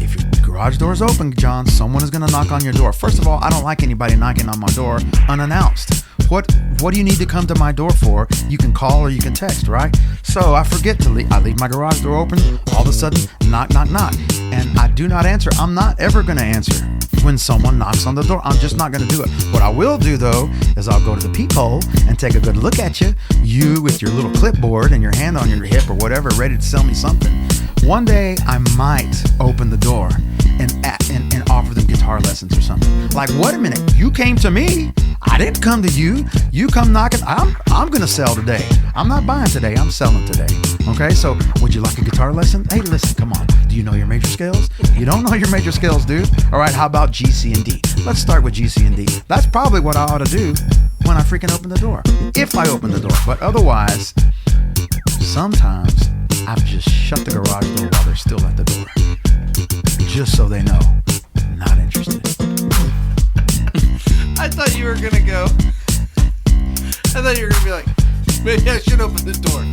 if your garage door is open, John, someone is going to knock on your door. First of all, I don't like anybody knocking on my door unannounced. What do you need to come to my door for? You can call or you can text, right? So I forget to leave. I leave my garage door open. All of a sudden, knock, knock, knock. And I do not answer. I'm not ever going to answer when someone knocks on the door. I'm just not going to do it. What I will do, though, is I'll go to the peephole and take a good look at you. You with your little clipboard and your hand on your hip or whatever, ready to sell me something. One day, I might open the door and offer them guitar lessons or something. Like, wait a minute, you came to me. I didn't come to you. You come knocking. I'm gonna sell today. I'm not buying today. I'm selling today. Okay, so would you like a guitar lesson? Hey, listen, come on. Do you know your major scales? You don't know your major scales, dude. All right, how about G, C, and D? Let's start with G, C, and D. That's probably what I ought to do when I freaking open the door. If I open the door. But otherwise, sometimes I've just shut the garage door while they're still at the door. Just so they know, not interested. I thought you were gonna go. I thought you were gonna be like, maybe I should open the door.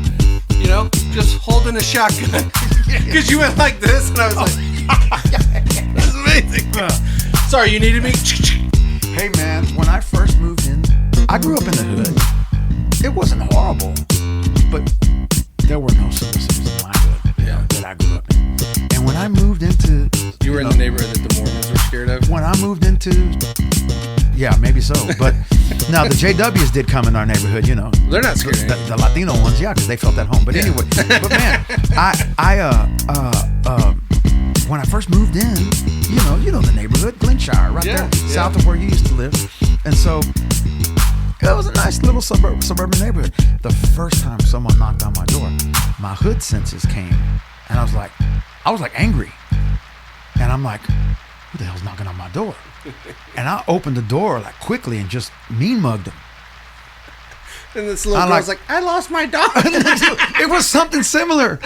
Just holding a shotgun. Because you went like this, and I was like, that's amazing. Sorry, you needed me. Hey man, when I first moved in, I grew up in the hood. It wasn't horrible, but there were no solicitors in my hood that I grew up in. And when I moved into... You were in the neighborhood that the Mormons were scared of? When I moved into... Yeah, maybe so. But now the JWs did come in our neighborhood, They're not scared. The Latino ones, yeah, because they felt at home. But anyway, but man, when I first moved in, you know the neighborhood, Glenshire, right there, south of where you used to live. And so it was a nice little suburban neighborhood. The first time someone knocked on my door, my hood senses came, and I was like angry. And I'm like, who the hell's knocking on my door? And I opened the door like quickly and just mean mugged him. And this little girl's like, I lost my dog. It was something similar.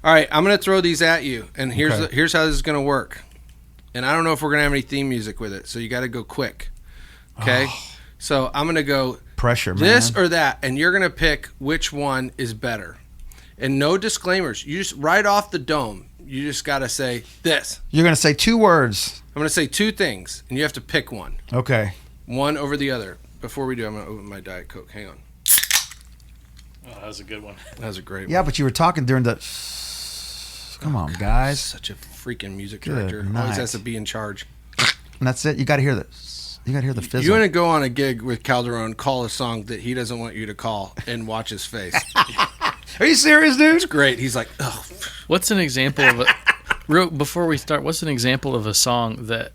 All right, I'm going to throw these at you. And here's how this is going to work. And I don't know if we're going to have any theme music with it. So you got to go quick. Okay? Oh. So I'm going to go pressure, man. This or that. And you're going to pick which one is better. And no disclaimers. You just right off the dome. You just got to say this. You're going to say 2 words. I'm going to say 2 things. And you have to pick one. Okay. One over the other. Before we do, I'm going to open my Diet Coke. Hang on. Oh, that was a good one. That was a great one. Yeah, but you were talking during the... Come on, guys. Such a freaking music Good director. night. Always has to be in charge. And that's it. You got to hear this. You got to hear the fizzle. You want to go on a gig with Calderon, call a song that he doesn't want you to call, and watch his face. Are you serious, dude? It's great. He's like, oh. What's an example of before we start, what's an example of a song that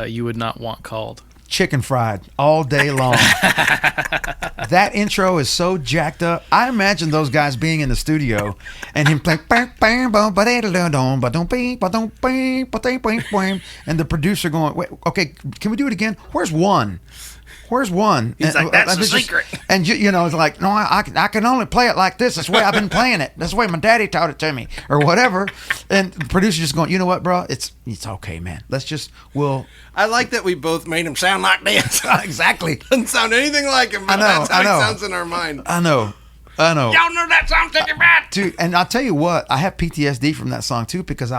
you would not want called? Chicken fried all day long. That intro is so jacked up. I imagine those guys being in the studio and him playing and the producer going, wait, okay, can we do it again? Where's one? Where's one? He's like, that's the secret. And you know, it's like, no, I can only play it like this. That's the way I've been playing it. That's the way my daddy taught it to me, or whatever. And the producer's just going, you know what, bro? It's okay, man. I like that we both made him sound like this. Exactly. Doesn't sound anything like him, but that's how it sounds in our mind. I know. Y'all know that song, Take It Back. Dude, and I'll tell you what, I have PTSD from that song too, because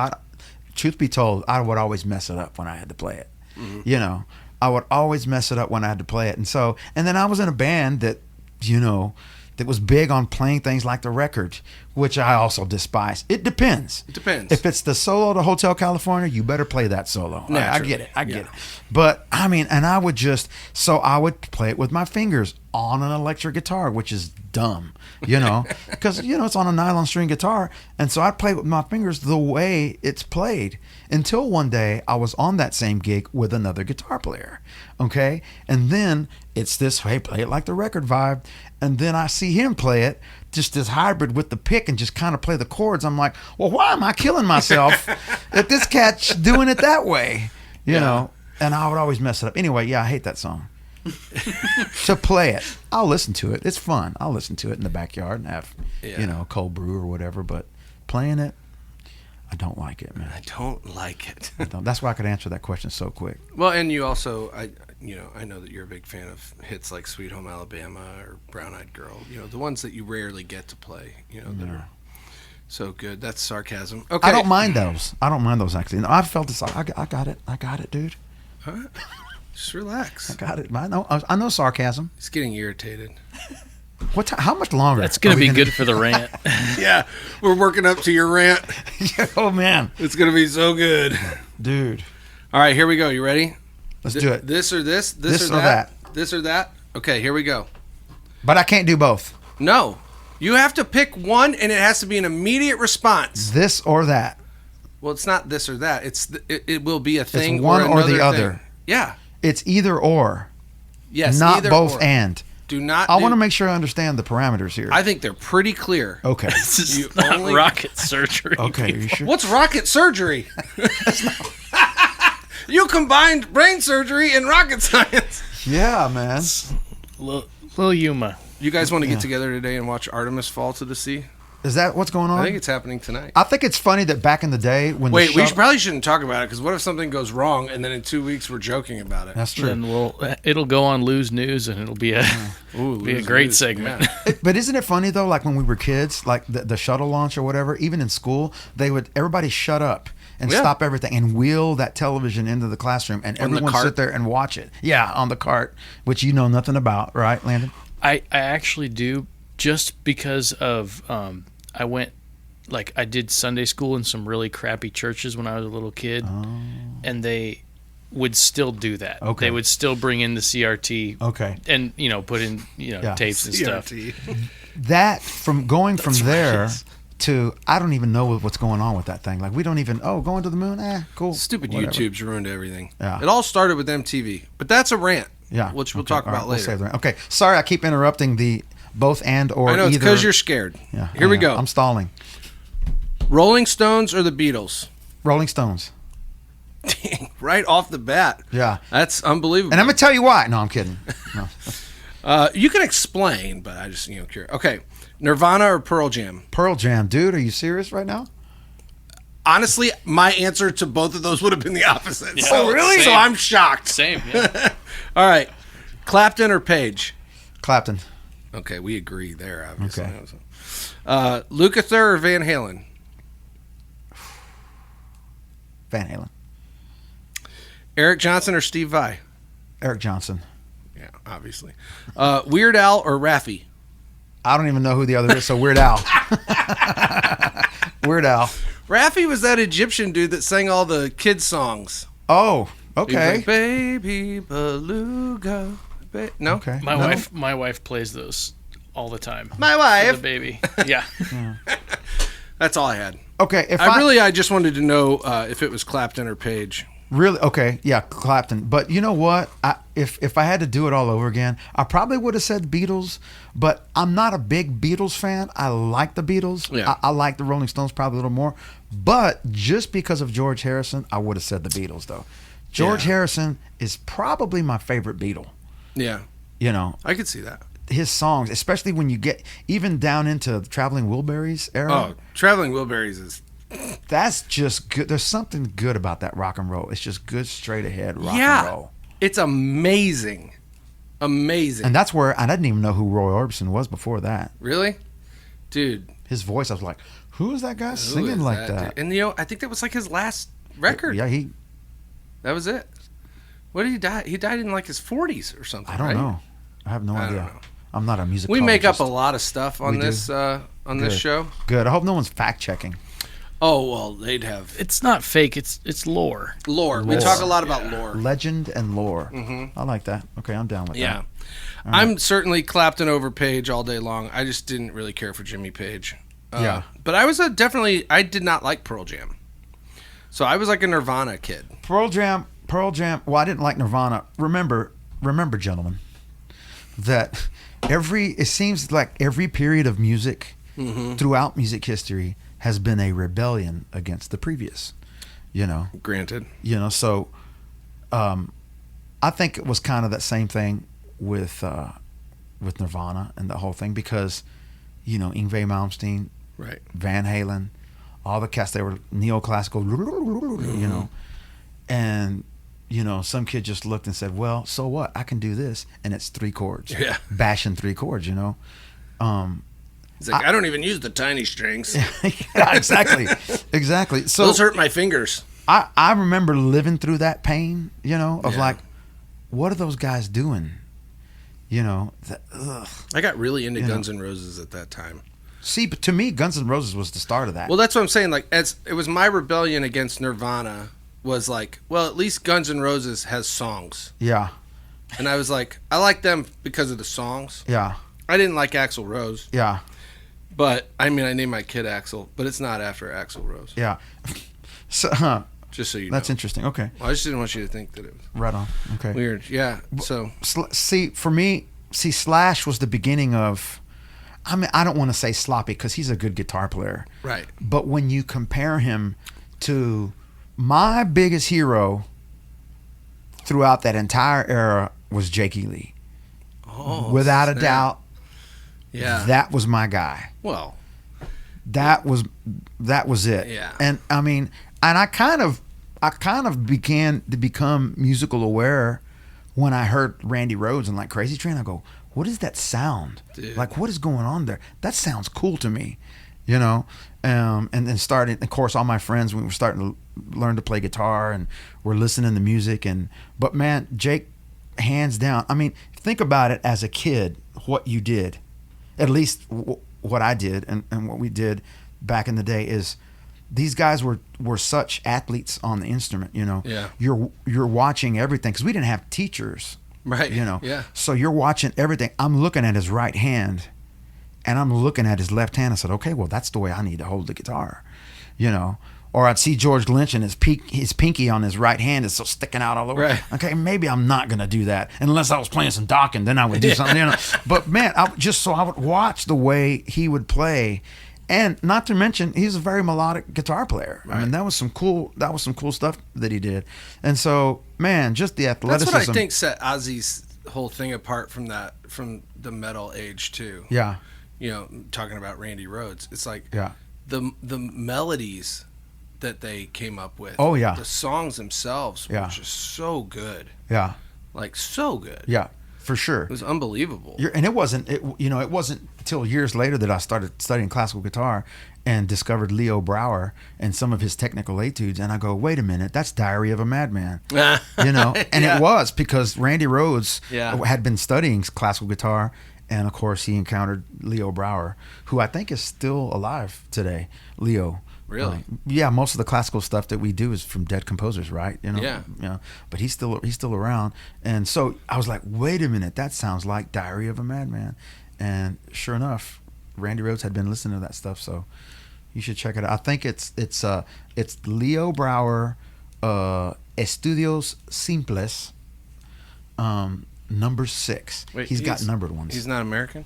truth be told, I would always mess it up when I had to play it. Mm-hmm. You know, I would always mess it up when I had to play it. And then I was in a band that, you know, that was big on playing things like the record, which I also despise. It depends. If it's the solo to Hotel California, you better play that solo. I get it. I get it. But I mean, and I would play it with my fingers on an electric guitar, which is dumb, you know, because, you know, it's on a nylon string guitar. And so I'd play it with my fingers the way it's played, until one day I was on that same gig with another guitar player. Okay. And then it's this, hey, play it like the record vibe. And then I see him play it, just this hybrid with the pick, and just kind of play the chords. I'm like, well, why am I killing myself if this cat's doing it that way? You know, and I would always mess it up. Anyway, I hate that song. To play it, I'll listen to it. It's fun. I'll listen to it in the backyard and have, you know, a cold brew or whatever. But playing it, I don't like it, man. I don't like it. That's why I could answer that question so quick. Well, and you also, I know that you're a big fan of hits like Sweet Home Alabama or Brown Eyed Girl. You know, the ones that you rarely get to play. You know, that are so good. That's sarcasm. Okay. I don't mind those. Actually. No, I've felt this. I got it, dude. All right. Just relax. I got it. I know sarcasm. He's getting irritated. How much longer? That's going to be good for the rant. Yeah, we're working up to your rant. Oh, man. It's going to be so good. Dude. All right, here we go. You ready? Let's do it. This or this? This or that? This or that? Okay, here we go. But I can't do both. No. You have to pick one, and it has to be an immediate response. This or that. Well, it's not this or that. It will be a thing. It's one or the other. Thing. Yeah. It's either or. Yes, not either both or. And. Do not. I want to make sure I understand the parameters here. I think they're pretty clear. Okay. This is not rocket surgery. Okay, are you sure? What's rocket surgery? You combined brain surgery and rocket science. Yeah, man. Little Yuma. You guys want to get together today and watch Artemis fall to the sea? Is that what's going on? I think it's happening tonight. I think it's funny that back in the day when we probably shouldn't talk about it, because what if something goes wrong and then in 2 weeks we're joking about it? That's true. And it'll go on Lou's News, and it'll be a great segment. Yeah. But isn't it funny though? Like when we were kids, like the shuttle launch or whatever, even in school, everybody shut up and stop everything and wheel that television into the classroom, and everyone sit there and watch it. Yeah, on the cart, which you know nothing about, right, Landon? I actually do, just because of I did Sunday school in some really crappy churches when I was a little kid, and they would still do that. Okay. They would still bring in the CRT. Okay. And put in tapes and stuff. That from going from there to I don't even know what's going on with that thing. Like we don't even going to the moon. Cool. Stupid whatever. YouTube's ruined everything. Yeah. It all started with MTV, but that's a rant. Yeah. Which we'll talk about later. We'll save the rant. Okay. Sorry, I keep interrupting the both and or. I know it's either. because you're scared. Yeah. Here we go. I'm stalling. Rolling Stones or the Beatles? Rolling Stones. Dang, right off the bat. Yeah. That's unbelievable. And I'm going to tell you why. No, I'm kidding. No. You can explain, but I just, curious. Okay. Nirvana or Pearl Jam? Pearl Jam. Dude, are you serious right now? Honestly, my answer to both of those would have been the opposite. Yeah. So, really? So I'm shocked. Same, yeah. All right. Clapton or Page? Clapton. Okay, we agree there, obviously. Okay. Lukather or Van Halen? Van Halen. Eric Johnson or Steve Vai? Eric Johnson. Yeah, obviously. Weird Al or Raffi? I don't even know who the other is, so Weird Al. Weird Al. Raffi was that Egyptian dude that sang all the kids' songs. Oh, okay. Like, Baby Beluga. No? Okay. My wife plays those all the time. My wife? The baby. Yeah. That's all I had. Okay. I just wanted to know if it was Clapton or Page. Really? Okay. Yeah, Clapton. But you know what? If I had to do it all over again, I probably would have said Beatles, but I'm not a big Beatles fan. I like the Beatles. Yeah. I like the Rolling Stones probably a little more. But just because of George Harrison, I would have said the Beatles, though. George Harrison is probably my favorite Beatle. Yeah. You know, I could see that. his songs, especially when you get even down into the Traveling Wilburys era. Oh, Traveling Wilburys is... That's just good. There's something good about that rock and roll. It's just good, straight ahead rock and roll. It's amazing. Amazing. And that's where I didn't even know who Roy Orbison was before that. Really? Dude. His voice, I was like, who is that guy Who singing is like that, that? dude? And I think that was like his last record. Yeah, That was it. What did he die? He died in like his 40s or something. I don't right? know. I have no I idea. don't know. I'm not a musicologist. We make up a lot of stuff on We do. this this show. Good. I hope no one's fact checking. Oh well, they'd have It's not fake. It's lore. lore. We Lore. talk a lot about lore. Legend and lore. I like that. Okay, I'm down with Yeah, that. I'm certainly Clapton over Page all day long. I just didn't really care for Jimmy Page. Yeah. But I was I did not like Pearl Jam. So I was like a Nirvana kid. Pearl Jam. Well, I didn't like Nirvana. Remember, gentlemen, that it seems like every period of music throughout music history has been a rebellion against the previous. You know. Granted. You know. So, I think it was kind of that same thing with Nirvana and the whole thing because, you know, Yngwie Malmsteen, Right. Van Halen, all the cast, they were neoclassical, you know, and, you know, some kid just looked and said, well, so what? I can do this. And it's 3 chords. Yeah. Bashing 3 chords, you know. He's like, I don't even use the tiny strings. Yeah, exactly. So Those hurt my fingers. I remember living through that pain, you know, of Yeah. like, what are those guys doing? You know, I got really into You know. Guns N' Roses at that time. See, but to me, Guns N' Roses was the start of that. Well, that's what I'm saying. Like, it was my rebellion against Nirvana was like, well, at least Guns N' Roses has songs. Yeah. And I was like, I like them because of the songs. Yeah. I didn't like Axl Rose. Yeah. But, I mean, I named my kid Axl, but it's not after Axl Rose. Yeah. So, Just so you that's know. interesting. Okay. Well, I just didn't want you to think that it was Right on. Okay. weird. Yeah. So, See, for me, Slash was the beginning of, I mean, I don't want to say sloppy because he's a good guitar player. right. But when you compare him to my biggest hero throughout that entire era was Jake Ely. Oh, Without a snap. doubt, Yeah. that was my guy. Well, That was it. Yeah. And I mean, and I kind of began to become musical aware when I heard Randy Rhoads and like Crazy Train. I go, what is that sound? Dude. Like, what is going on there? That sounds cool to me, you know? And then started, of course, all my friends, we were starting to learn to play guitar and we're listening to music. But man, Jake, hands down, I mean, think about it as a kid, what you did, at least what I did and what we did back in the day is these guys were such athletes on the instrument, you know. Yeah. You're watching everything because we didn't have teachers, right. you know. Yeah. So you're watching everything. I'm looking at his right hand, and I'm looking at his left hand. I said, okay, well that's the way I need to hold the guitar, you know. Or I'd see George Lynch and his pinky on his right hand is so sticking out all over. Right. Okay, maybe I'm not gonna do that unless I was playing some Dokken. Then I would do something, you know. But man, I would watch the way he would play, and not to mention he's a very melodic guitar player. I mean, that was some cool stuff that he did. And so, man, just the athleticism. That's what I think set Ozzy's whole thing apart from the metal age too. Yeah, You know, talking about Randy Rhoads, it's like yeah, the melodies that they came up with. Oh, yeah. The songs themselves were Yeah. just so good. yeah, Like so good. yeah, for sure. It was unbelievable. And it wasn't until years later that I started studying classical guitar and discovered Leo Brouwer and some of his technical etudes. And I go, wait a minute, that's Diary of a Madman, you know? And Yeah. it was because Randy Rhoads Yeah. had been studying classical guitar. And of course he encountered Leo Brouwer, who I think is still alive today. Leo. Really? Yeah, most of the classical stuff that we do is from dead composers, right? You know, Yeah. You know, but he's still around. And so I was like, wait a minute, that sounds like Diary of a Madman. And sure enough, Randy Rhoads had been listening to that stuff, so you should check it out. I think it's Leo Brouwer, Estudios Simples, number 6. Wait, he's got numbered ones. He's not American?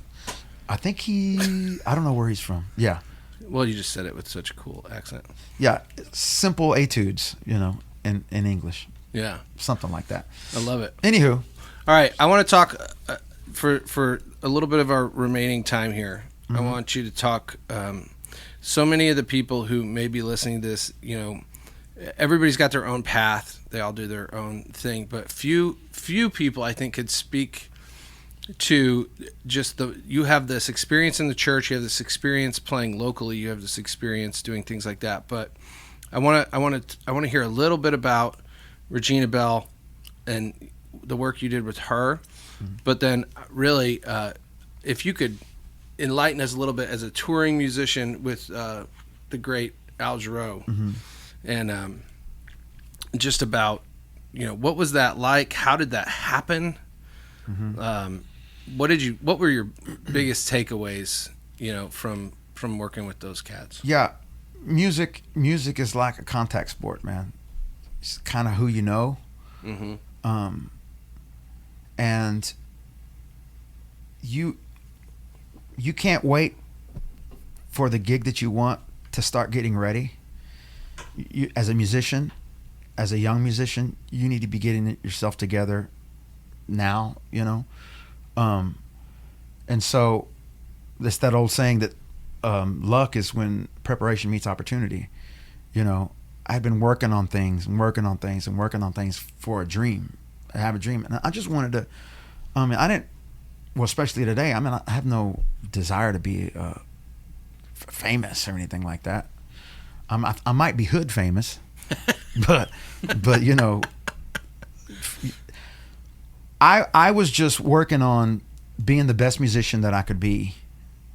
I think I don't know where he's from. Yeah. Well, you just said it with such a cool accent. Yeah, simple etudes, you know, in English, Yeah. something like that. I love it. Anywho, All right, I want to talk for a little bit of our remaining time here. I want you to talk. So many of the people who may be listening to this, everybody's got their own path. They all do their own thing, but few people I think could speak to just you have this experience in the church, you have this experience playing locally, you have this experience doing things like that. But I want to hear a little bit about Regina Belle and the work you did with her, but then really, if you could enlighten us a little bit as a touring musician with the great Al Jarreau, and just about what was that like? How did that happen? What were your biggest takeaways from working with those cats? Yeah, music is like a contact sport, man. It's kind of who you know. And you can't wait for the gig that you want to start getting ready. You, as a musician, as a young musician, you need to be getting yourself together now, and so it's that old saying that luck is when preparation meets opportunity. I've been working on things for a dream. I have a dream, and I just wanted to. Especially today. I have no desire to be famous or anything like that. I might be hood famous, but I was just working on being the best musician that I could be,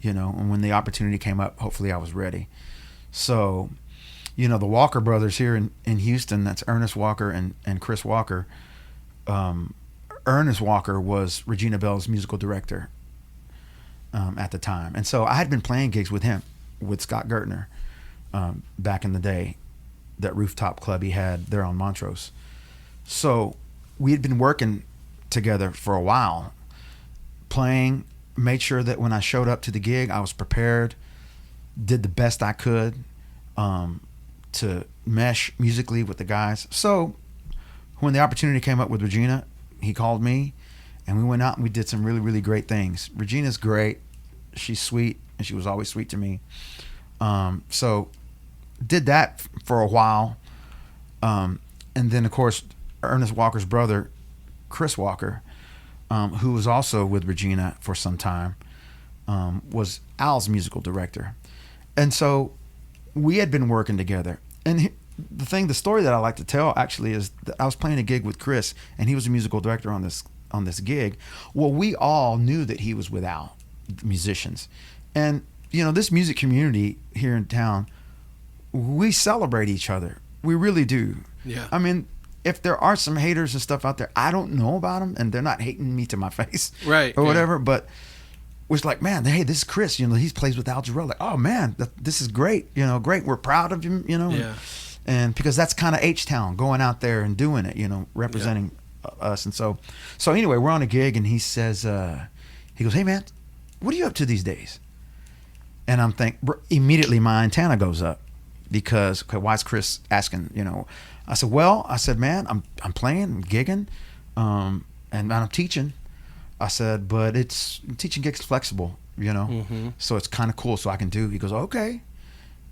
and when the opportunity came up, hopefully I was ready. So, the Walker brothers here in Houston, that's Ernest Walker and Chris Walker. Ernest Walker was Regina Belle's musical director at the time. And so I had been playing gigs with him, with Scott Gertner, back in the day, that rooftop club he had there on Montrose. So we had been working together for a while, playing, made sure that when I showed up to the gig, I was prepared, did the best I could to mesh musically with the guys. So when the opportunity came up with Regina, he called me and we went out and we did some really, really great things. Regina's great. She's sweet, and she was always sweet to me. So did that for a while. And then, of course, Ernest Walker's brother, Chris Walker, who was also with Regina for some time, was Al's musical director. And so we had been working together. And the story that I like to tell actually is that I was playing a gig with Chris, and he was a musical director on this gig. Well, we all knew that he was with Al, the musicians. And, this music community here in town, we celebrate each other. We really do. Yeah. I mean, if there are some haters and stuff out there, I don't know about them, and they're not hating me to my face, right, or whatever. But it was like, man, hey, this is Chris. He plays with Al Jarreau. Like, oh man, this is great. Great. We're proud of him. Yeah. And because that's kind of H-Town, going out there and doing it. Representing us. And so anyway, we're on a gig, and he says, he goes, hey man, what are you up to these days? And I'm thinking, immediately my antenna goes up, because why is Chris asking? I said, man, I'm playing, I'm gigging, and I'm teaching. I said, but teaching gigs flexible, so it's kind of cool, so I can do. He goes, okay,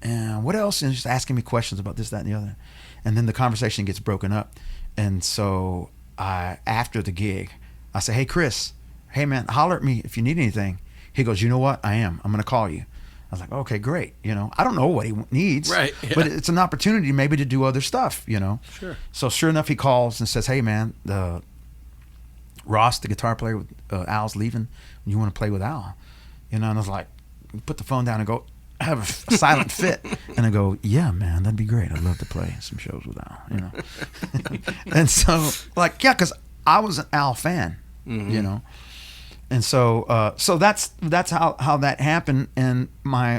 and what else? And just asking me questions about this, that, and the other. And then the conversation gets broken up, and so after the gig, I say, hey Chris, hey man, holler at me if you need anything. He goes, you know what? I'm gonna call you. I was like, okay, great. I don't know what he needs, right? Yeah. But it's an opportunity maybe to do other stuff, Sure. So sure enough, he calls and says, hey man, Ross, the guitar player with Al's leaving. You want to play with Al? And I was like, put the phone down and go, I have a silent fit. And I go, yeah, man, that'd be great. I'd love to play some shows with Al, And so, because I was an Al fan, And so that's how that happened. And my,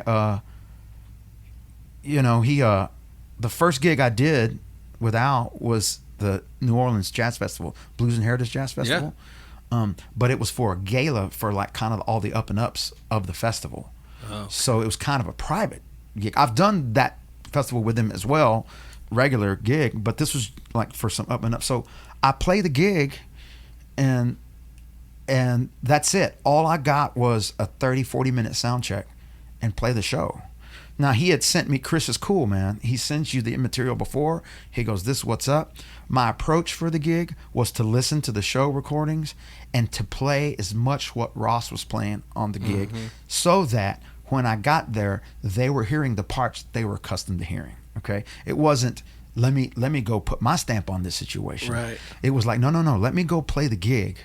the first gig I did with Al was the New Orleans Jazz Festival, Blues and Heritage Jazz Festival. Yeah. But it was for a gala for kind of all the up and ups of the festival. Oh. So it was kind of a private gig. I've done that festival with him as well, regular gig, but this was for some up and up. So I play the gig, and And that's it. All I got was a 30-40 minute sound check and play the show. Now, he had sent me, Chris is cool, man. He sends you the material before. He goes, this is what's up. My approach for the gig was to listen to the show recordings and to play as much what Ross was playing on the gig, so that when I got there, they were hearing the parts they were accustomed to hearing. Okay? It wasn't, let me go put my stamp on this situation. Right. It was like, no, let me go play the gig,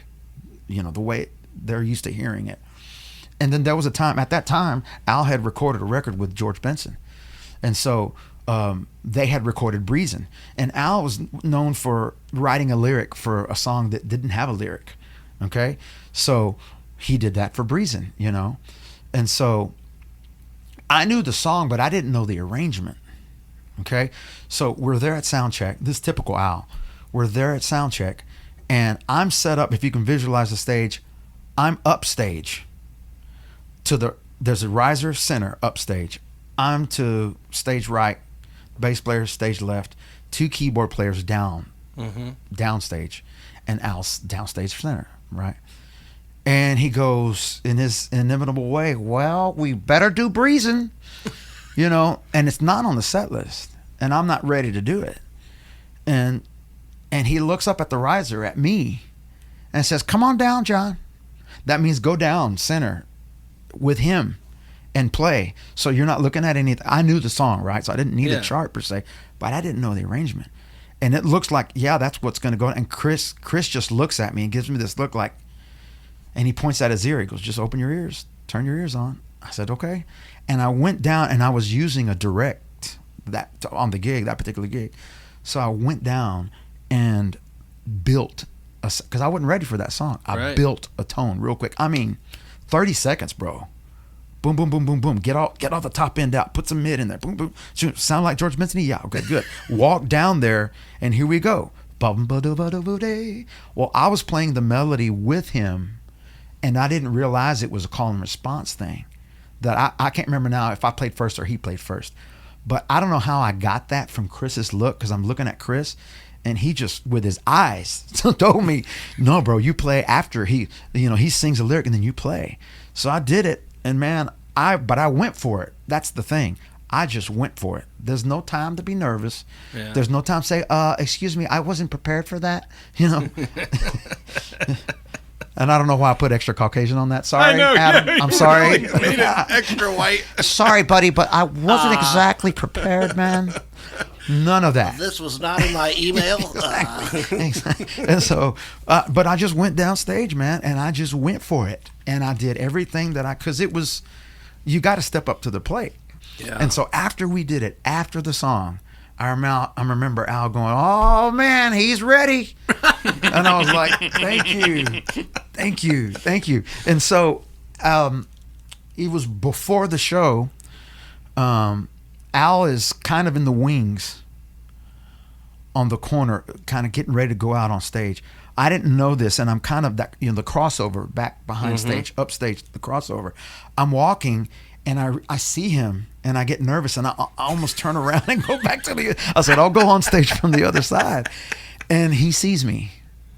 the way they're used to hearing it. And then there was a time, at that time, Al had recorded a record with George Benson. And so they had recorded Breezin'. And Al was known for writing a lyric for a song that didn't have a lyric. Okay? So he did that for Breezin', And so I knew the song, but I didn't know the arrangement. Okay? So we're there at soundcheck. This is typical Al. We're there at soundcheck. And I'm set up, if you can visualize the stage, I'm upstage. There's a riser center upstage. I'm to stage right, bass player stage left, 2 keyboard players down, downstage, and Al's downstage center, right? And he goes in his inimitable way, well, we better do Breezin', and it's not on the set list, and I'm not ready to do it. And he looks up at the riser at me and says, come on down, John. That means go down center with him and play. So you're not looking at anything. I knew the song, right? So I didn't need a chart per se, but I didn't know the arrangement. And it looks like, that's what's going to go. And Chris just looks at me and gives me this look like, and he points at his ear. He goes, just open your ears, turn your ears on. I said, okay. And I went down, and I was using a direct on the gig, that particular gig. So I went down and built because I wasn't ready for that song. I built a tone real quick. 30 seconds, bro. Boom, boom, boom, boom, boom. Get all the top end out. Put some mid in there. Boom, boom. Sound like George Benson? Yeah, okay, good. Walk down there, and here we go. Well, I was playing the melody with him, and I didn't realize it was a call and response thing. That I can't remember now if I played first or he played first. But I don't know how I got that from Chris's look, because I'm looking at Chris, and he just, with his eyes, told me, no, bro, you play after he sings a lyric and then you play. So I did it, and man, I went for it. That's the thing. I just went for it. There's no time to be nervous. Yeah. There's no time to say, excuse me, I wasn't prepared for that. And I don't know why I put extra Caucasian on that. Sorry, I know, Adam. I'm sorry. Really made it extra white. Sorry, buddy, but I wasn't exactly prepared, man. None of that. This was not in my email. Exactly. And so, but I just went downstage, man, and I just went for it. And I did everything because it was, you got to step up to the plate. Yeah. And so after we did it, after the song, I remember Al going, oh, man, he's ready. And I was like, thank you. And so it was before the show. Al is kind of in the wings on the corner, kind of getting ready to go out on stage. I didn't know this, and I'm kind of that, the crossover back behind stage, upstage, the crossover. I'm walking, and I see him, and I get nervous, and I almost turn around and go back to I said, I'll go on stage from the other side. And he sees me,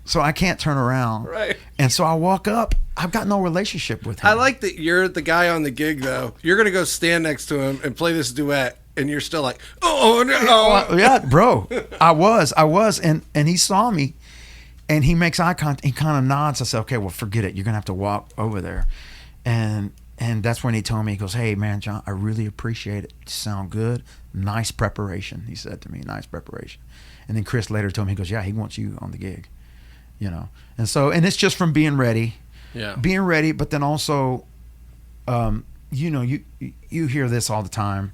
so I can't turn around. Right. And so I walk up. I've got no relationship with him. I like that you're the guy on the gig, though. You're going to go stand next to him and play this duet, and you're still like, oh, no. Yeah, bro. I was. And he saw me, and he makes eye contact. He kind of nods. I said, okay, well, forget it. You're going to have to walk over there. And that's when he told me, he goes, hey, man, John, I really appreciate it. You sound good. Nice preparation, he said to me. Nice preparation. And then Chris later told me, he goes, yeah, he wants you on the gig. And so, and it's just from being ready. Yeah. Being ready, but then also, you hear this all the time.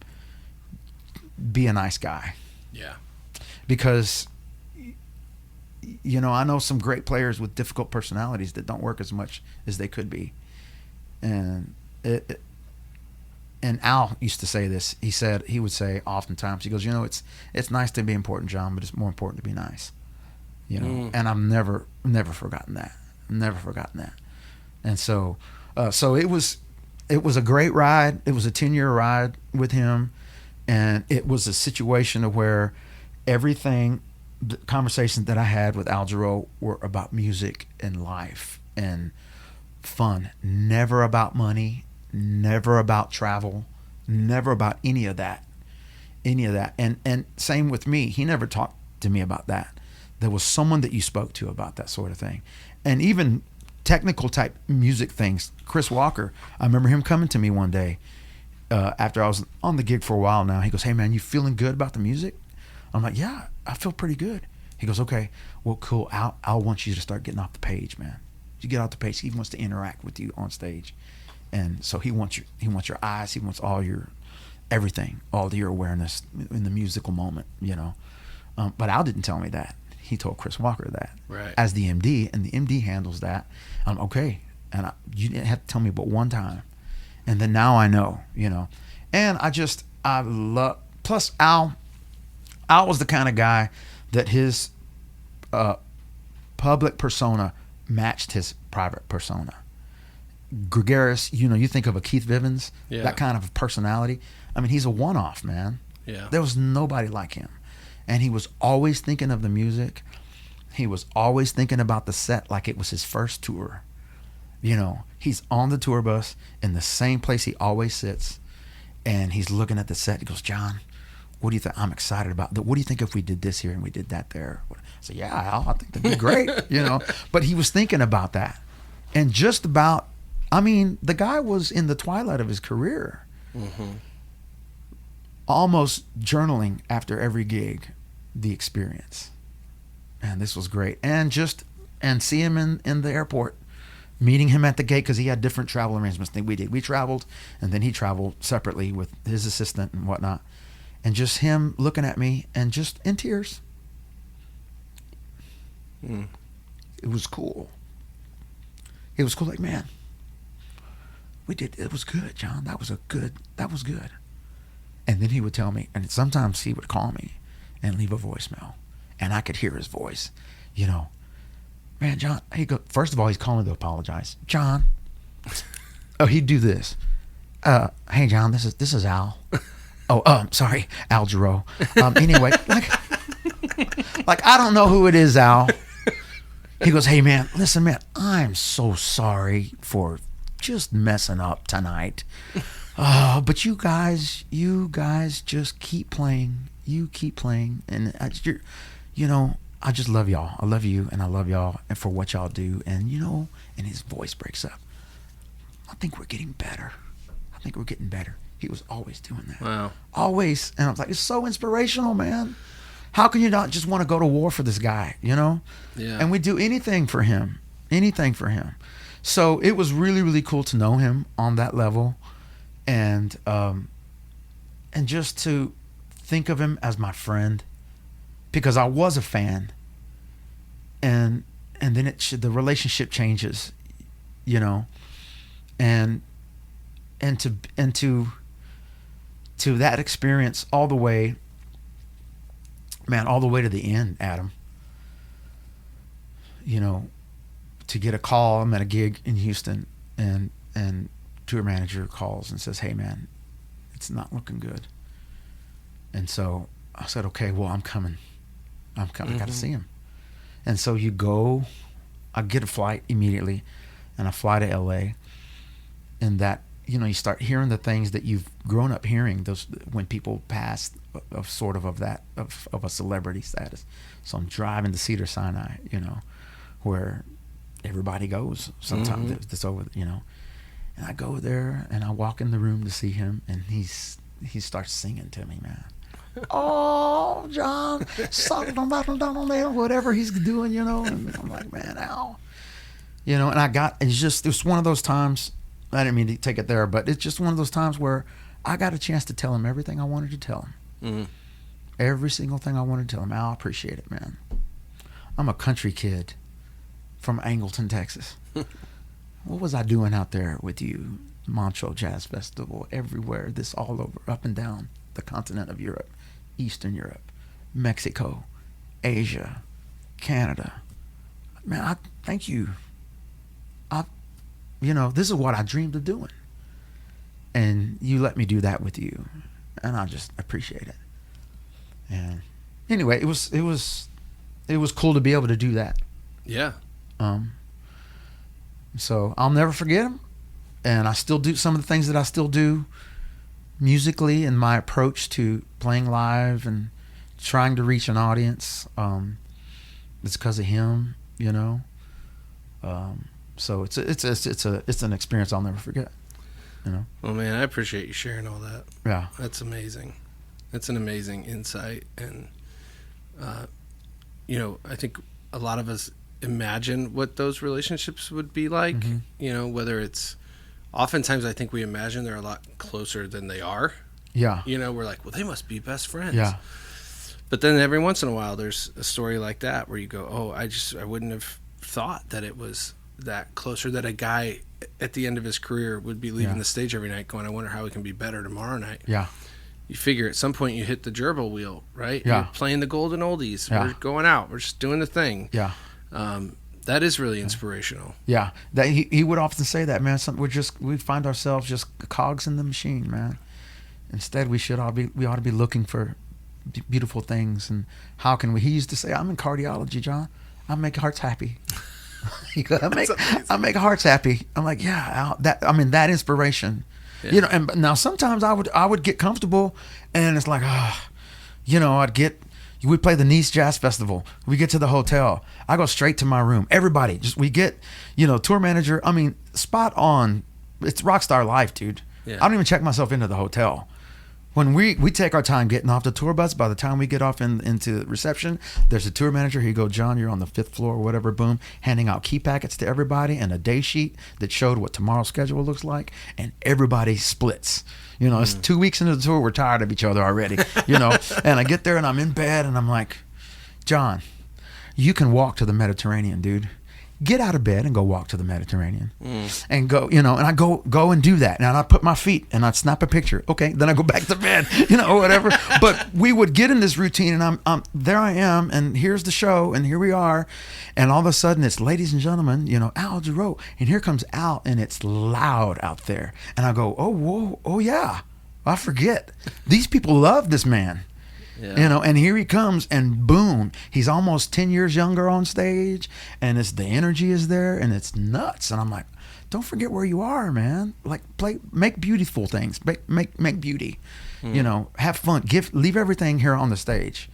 Be a nice guy. Yeah. Because, I know some great players with difficult personalities that don't work as much as they could be. And and Al used to say this. He would say oftentimes, he goes, it's nice to be important, John, but it's more important to be nice. And I've never forgotten that. Never forgotten that. And so it was a great ride. It was a 10-year ride with him, and it was a situation of where everything, the conversations that I had with Al Jarreau were about music and life and fun, never about money, never about travel, never about any of that. And same with me. He never talked to me about that. There was someone that you spoke to about that sort of thing. And even technical type music things. Chris Walker, I remember him coming to me one day after I was on the gig for a while now. He goes, "Hey man, you feeling good about the music?" I'm like, "Yeah, I feel pretty good." He goes, "Okay, well, cool. Al wants you to start getting off the page, man. You get off the page. He wants to interact with you on stage, and so he wants your eyes. He wants all your everything, all your awareness in the musical moment, you know." But Al didn't tell me that. He told Chris Walker that, right, as the MD, and the MD handles that. I'm okay, and you didn't have to tell me but one time, and then now I know, you know. And I love. Plus, Al was the kind of guy that his public persona matched his private persona. Gregarious, you know, you think of a Keith Vivens, that kind of personality. I mean, he's a one-off, man. Yeah. There was nobody like him. And he was always thinking of the music. He was always thinking about the set like it was his first tour. You know, he's on the tour bus in the same place he always sits, and he's looking at the set. He goes, "John, what do you think? I'm excited about that. What do you think if we did this here and we did that there?" I said, "Yeah, Al, I think that'd be great." You know, but he was thinking about that. And just about, I mean, the guy was in the twilight of his career. Mm-hmm. Almost journaling after every gig, the experience. And this was great. And see him in the airport, meeting him at the gate, because he had different travel arrangements than we did. We traveled, and then he traveled separately with his assistant and whatnot. And just him looking at me and just in tears. It was cool. It was cool. Like, man, it was good, John. That was good. And then he would tell me, and sometimes he would call me and leave a voicemail, and I could hear his voice, you know. "Man, John," first of all, he's calling to apologize. "John," he'd do this. "Hey, John, this is Al." Sorry, Al Jarreau. Anyway, like I don't know who it is, Al. He goes, "Hey, man, listen, man, I'm so sorry for just messing up tonight. But you guys just keep playing. You keep playing, and you know, I just love y'all. I love you, and I love y'all, and for what y'all do." And you know, and his voice breaks up. "I think we're getting better. He was always doing that. Wow. Always. And I was like, it's so inspirational, man. How can you not just want to go to war for this guy, you know? Yeah. And we do anything for him. So it was really, really cool to know him on that level, and just to think of him as my friend, because I was a fan, and then the relationship changes, you know, and to that experience all the way to the end, Adam. You know, to get a call, I'm at a gig in Houston, and tour manager calls and says, "Hey man, it's not looking good." And so I said, "Okay, well, I'm coming. I got to see him." And so I get a flight immediately, and I fly to LA, and that, you know, you start hearing the things that you've grown up hearing, those when people pass of a celebrity status. So I'm driving to Cedar Sinai, you know, where everybody goes sometimes. It's over, you know. And I go there, and I walk in the room to see him, and he starts singing to me, man. "Oh, John, whatever he's doing, you know." And I'm like, "Man, Al," you know. And it's one of those times. I didn't mean to take it there, but it's just one of those times where I got a chance to tell him everything I wanted to tell him. Mm-hmm. Every single thing I wanted to tell him. Al, I appreciate it, man. I'm a country kid from Angleton, Texas. What was I doing out there with you? Montreux Jazz Festival, everywhere, this all over, up and down the continent of Europe, Eastern Europe, Mexico, Asia, Canada. Man, I thank you. You know, this is what I dreamed of doing. And you let me do that with you. And I just appreciate it. And anyway, it was cool to be able to do that. Yeah. So I'll never forget him. And I still do some of the things that I still do musically in my approach to playing live and trying to reach an audience. It's because of him, you know. So it's an experience I'll never forget. You know. Well, man, I appreciate you sharing all that. Yeah, that's amazing. That's an amazing insight, and you know, I think a lot of us imagine what those relationships would be like. Mm-hmm. You know, whether it's oftentimes I think we imagine they're a lot closer than they are. Yeah. You know, we're like, well, they must be best friends. Yeah. But then every once in a while, there's a story like that where you go, oh, I wouldn't have thought that it was that closer, that a guy at the end of his career would be leaving the stage every night going, I wonder how we can be better tomorrow night. Yeah. You figure at some point you hit the gerbil wheel, right? Yeah. You're playing the golden oldies. Yeah. We're going out. We're just doing the thing. Yeah. That is really inspirational. Yeah. That he would often say that, man. We find ourselves just cogs in the machine, man. Instead, we ought to be looking for beautiful things. And how can we? He used to say, I'm in cardiology, John. I make hearts happy. He goes, I make hearts happy. I'm like, yeah, that inspiration. Yeah. You know, and now sometimes I would get comfortable, and it's like, you know, we play the Nice Jazz Festival. We get to the hotel. I go straight to my room. Everybody, we get, you know, tour manager. I mean, spot on. It's rock star life, dude. Yeah. I don't even check myself into the hotel. When we take our time getting off the tour bus, by the time we get off into reception, there's a tour manager. He go, John, you're on the 5th floor or whatever, boom, handing out key packets to everybody and a day sheet that showed what tomorrow's schedule looks like, and everybody splits. You know, it's 2 weeks into the tour, we're tired of each other already, you know. And I get there and I'm in bed and I'm like, John, you can walk to the Mediterranean, dude. Get out of bed and go walk to the Mediterranean and go, you know, and I go and do that. And I put my feet and I'd snap a picture. Okay. Then I go back to bed, you know, whatever. But we would get in this routine and I'm there I am. And here's the show. And here we are. And all of a sudden it's, ladies and gentlemen, you know, Al Jarreau. And here comes Al and it's loud out there. And I go, oh, whoa. Oh yeah. I forget. These people love this man. Yeah. You know, and here he comes, and boom, he's almost 10 years younger on stage, and the energy is there, and it's nuts. And I'm like, don't forget where you are, man. Like, make beautiful things, make beauty. You know, have fun, leave everything here on the stage.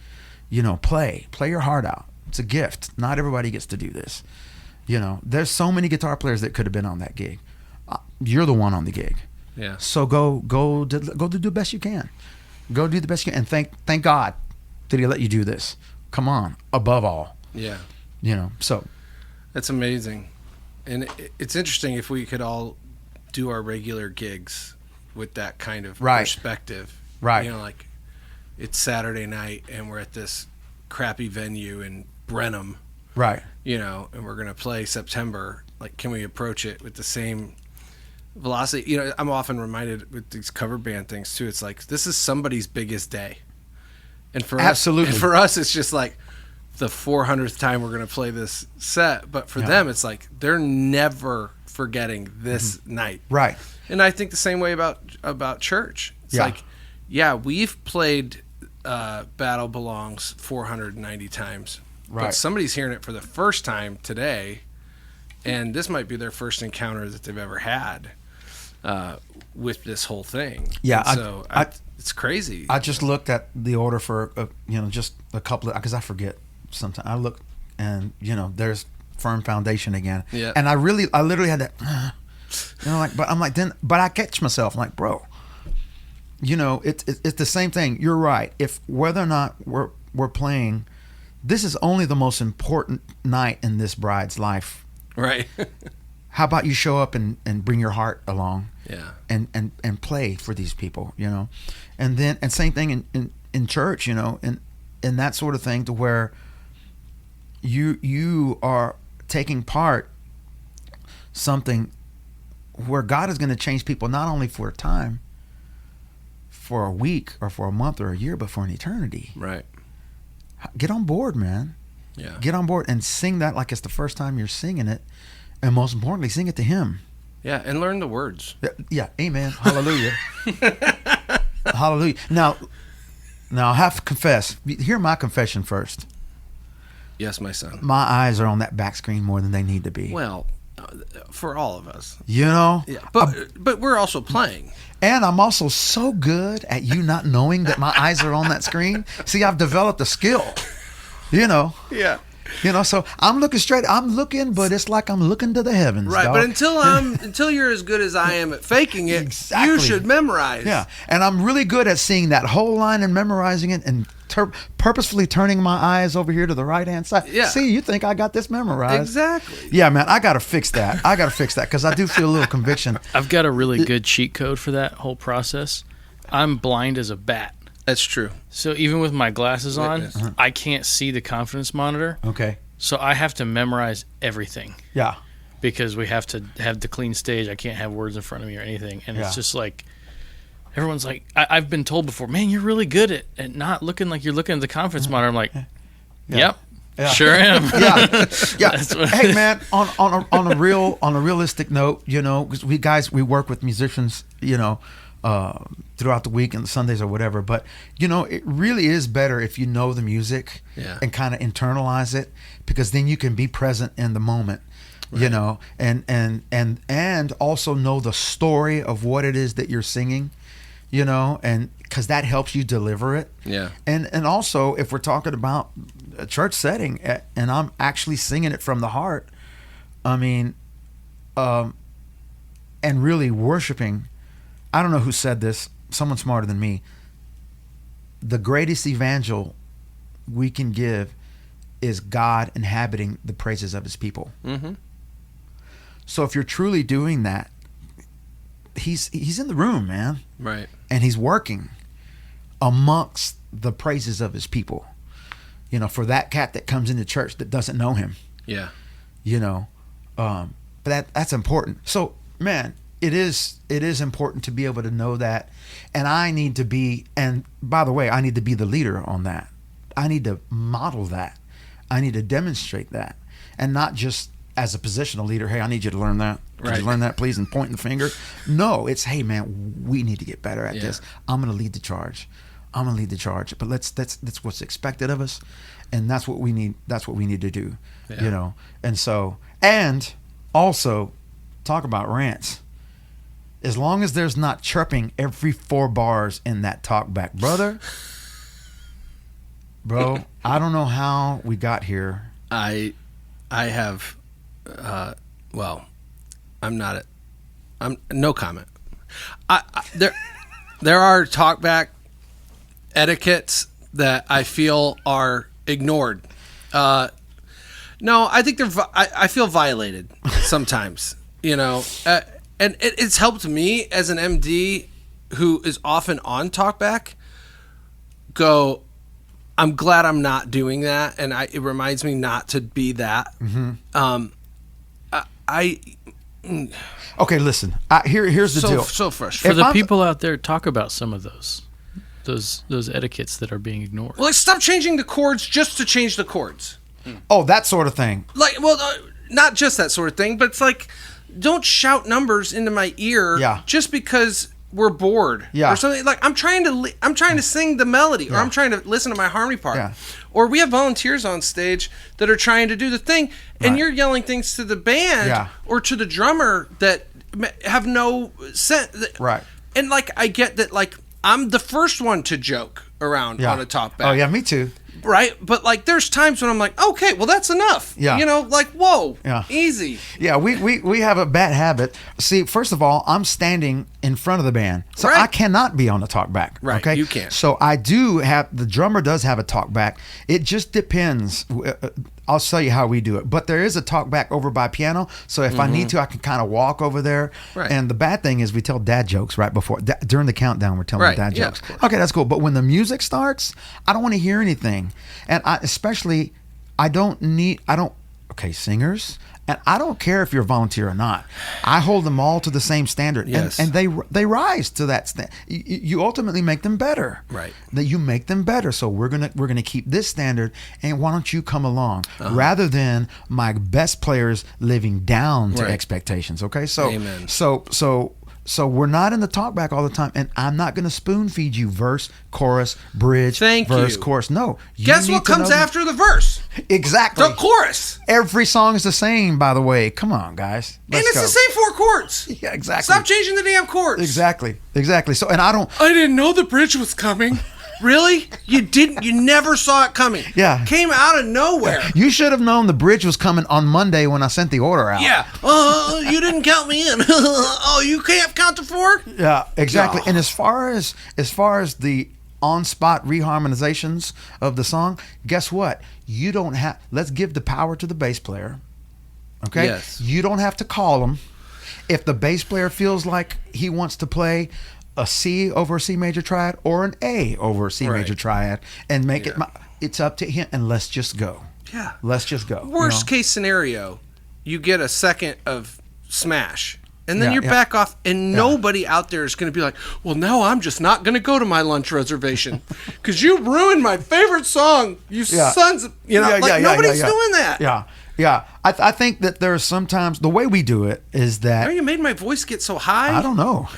You know, play your heart out. It's a gift. Not everybody gets to do this. You know, there's so many guitar players that could have been on that gig. You're the one on the gig. Yeah. So go do the best you can. Go do the best you can, and thank God that he let you do this. Come on, above all. Yeah. You know, so. That's amazing. And it's interesting if we could all do our regular gigs with that kind of perspective. Right. You know, like it's Saturday night and we're at this crappy venue in Brenham. Right. You know, and we're going to play September. Like, can we approach it with the same velocity? You know, I'm often reminded with these cover band things too. It's like, this is somebody's biggest day, and for us, it's just like the 400th time we're going to play this set. But for them, it's like they're never forgetting this night. Right. And I think the same way about church. It's like, we've played Battle Belongs 490 times, but somebody's hearing it for the first time today, and this might be their first encounter that they've ever had with this whole thing. Yeah, so it's crazy. I just looked at the order for just a couple of, because I forget sometimes. I look and there's Firm Foundation again. Yeah, and I literally had that. But I catch myself. I'm like, bro, it's the same thing. You're right. If whether or not we're playing, this is only the most important night in this bride's life. Right. How about you show up and bring your heart along? Yeah. And play for these people, and same thing in church, in that sort of thing, to where you are taking part something where God is going to change people, not only for a time, for a week or for a month or a year, but for an eternity. Right. Get on board, man. Yeah. Get on board and sing that like it's the first time you're singing it. And most importantly, sing it to him. Yeah, and learn the words. Yeah, amen. Hallelujah. Hallelujah. Now I have to confess. Hear my confession first. Yes, my son. My eyes are on that back screen more than they need to be. Well, for all of us. You know? Yeah, but we're also playing. And I'm also so good at you not knowing that my eyes are on that screen. See, I've developed a skill, you know? Yeah. You know, so I'm looking straight. I'm looking, but it's like I'm looking to the heavens. Right, dog. but until you're as good as I am at faking it, Exactly. you should memorize. Yeah, and I'm really good at seeing that whole line and memorizing it and purposefully turning my eyes over here to the right-hand side. Yeah. See, you think I got this memorized. Exactly. Yeah, man, I got to fix that. Because I do feel a little conviction. I've got a really good cheat code for that whole process. I'm blind as a bat. That's true. So even with my glasses on, Witness. I can't see the confidence monitor. Okay. So I have to memorize everything Yeah. because we have to have the clean stage. I can't have words in front of me or anything. And Yeah. it's just like, everyone's like, I've been told before, man, you're really good at not looking like you're looking at the confidence monitor. I'm like, yep, Yeah. sure am. Yeah. That's what- Hey, man, on a realistic note, you know, because we work with musicians, you know, throughout the week and Sundays or whatever. But you know, it really is better if you know the music and kind of internalize it, because then you can be present in the moment. Right. You know, and also know the story of what it is that you're singing. You know, and because that helps you deliver it. Yeah. And also, if we're talking about a church setting, and I'm actually singing it from the heart, I mean, and really worshiping. I don't know who said this. Someone smarter than me. The greatest evangel we can give is God inhabiting the praises of his people. Mm-hmm. So if you're truly doing that, he's in the room, man. Right. And he's working amongst the praises of his people. You know, for that cat that comes into church that doesn't know him. Yeah. You know, but that's important. So, man, it is important to be able to know that. And I need to be, and by the way, I need to be the leader on that. I need to model that. I need to demonstrate that. And not just as a positional leader, hey, I need you to learn that. Could you learn that, please, and pointing the finger? No, it's, hey, man, we need to get better at this. I'm going to lead the charge. But that's what's expected of us, and that's what we need. That's what we need to do. You know. And so, and also, talk about rants. As long as there's not chirping every 4 bars in that talk back, bro, I don't know how we got here. I have, well, I'm no comment. There are talkback etiquettes that I feel are ignored. No, I think I feel violated sometimes, you know, and it's helped me as an MD who is often on talkback go, I'm glad I'm not doing that, and it reminds me not to be that. Mm-hmm. Okay, listen. Here's the deal. So frustrating. For the people out there, talk about some of those etiquettes that are being ignored. Well, like, stop changing the chords just to change the chords. Oh, that sort of thing. Like, well, not just that sort of thing, but it's like, don't shout numbers into my ear just because we're bored or something. Like, I'm trying to sing the melody, or I'm trying to listen to my harmony part, or we have volunteers on stage that are trying to do the thing, and you're yelling things to the band or to the drummer that have no sense. Right. And like, I get that, like, I'm the first one to joke around on a talk back. Oh yeah, me too. Right, but like, there's times when I'm like, okay, well, that's enough. Yeah. You know, like, whoa, easy. Yeah, we have a bad habit. See, first of all, I'm standing in front of the band, so I cannot be on the talk back. Right, okay? you can't. So I do have, the drummer does have a talk back. It just depends. I'll tell you how we do it. But there is a talk back over by piano, so if I need to, I can kind of walk over there. Right. And the bad thing is we tell dad jokes right before, during the countdown, we're telling dad jokes. Okay, that's cool. But when the music starts, I don't want to hear anything. And singers, and I don't care if you're a volunteer or not. I hold them all to the same standard, and they rise to that standard. You ultimately make them better, right? That you make them better. So we're gonna keep this standard, and why don't you come along rather than my best players living down to expectations? Okay, so Amen. so So we're not in the talk back all the time, and I'm not going to spoon feed you verse, chorus, bridge, verse, chorus. No. Guess what comes after the verse? Exactly. The chorus. Every song is the same, by the way. Come on, guys. Let's go. The same 4 chords. Yeah, exactly. Stop changing the damn chords. Exactly. So, and I didn't know the bridge was coming. Really? You didn't? You never saw it coming? Yeah. Came out of nowhere. You should have known the bridge was coming on Monday when I sent the order out. Yeah. You didn't count me in. Oh, you can't count to 4? Yeah, exactly. Oh. And as far as the on-spot reharmonizations of the song, guess what? You don't have. Let's give the power to the bass player. Okay. Yes. You don't have to call him. If the bass player feels like he wants to play a C over a C major triad or an A over a C major triad and make it, it's up to him, and let's just go. Yeah. Let's just go. Worst case scenario, you get a second of smash, and then you're back off, and nobody out there is going to be like, well, now I'm just not going to go to my lunch reservation because you ruined my favorite song, you sons of, nobody's doing that. Yeah. Yeah, I think that there's sometimes the way we do it is that. How you made my voice get so high? I don't know.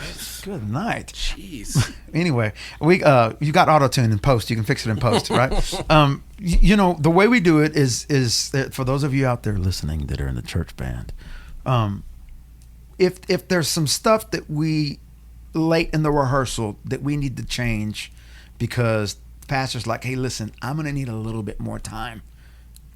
Good night. Jeez. Anyway, you got auto-tune in post. You can fix it in post, right? The way we do it is that for those of you out there listening that are in the church band, if there's some stuff that we late in the rehearsal that we need to change because the pastor's like, hey, listen, I'm going to need a little bit more time.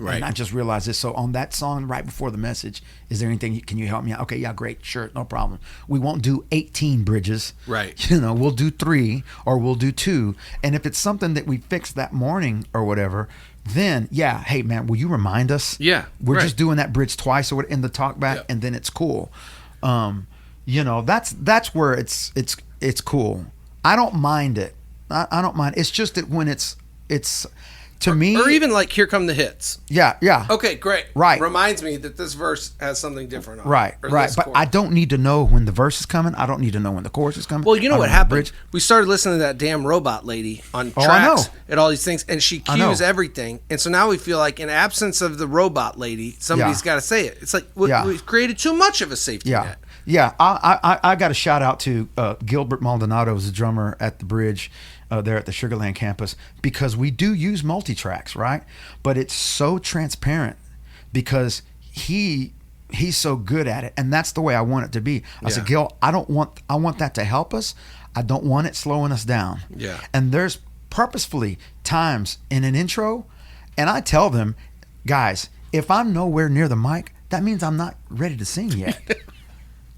Right. And I just realized this. So on that song right before the message, is there anything, can you help me out? Okay, yeah, great, sure, no problem. We won't do 18 bridges. Right. We'll do 3 or we'll do 2. And if it's something that we fixed that morning or whatever, then hey man, will you remind us? Yeah. We're just doing that bridge twice or in the talk back, and then it's cool. That's where it's cool. I don't mind it. I don't mind. It's just that when it's to me, or even like Here Come the Hits. Yeah. Okay, great. Right. Reminds me that this verse has something different on it. Right. But I don't need to know when the verse is coming. I don't need to know when the chorus is coming. Well, you know what happened? We started listening to that damn robot lady on tracks and all these things, and she cues everything. And so now we feel like in absence of the robot lady, somebody's got to say it. It's like we've created too much of a safety net. Yeah. I got a shout out to Gilbert Maldonado, who's a drummer at the Bridge. There at the Sugarland campus, because we do use multi-tracks, right? But it's so transparent because he's so good at it, and that's the way I want it to be. I said, Gil, I want that to help us. I don't want it slowing us down. Yeah. And there's purposefully times in an intro, and I tell them, guys, if I'm nowhere near the mic, that means I'm not ready to sing yet.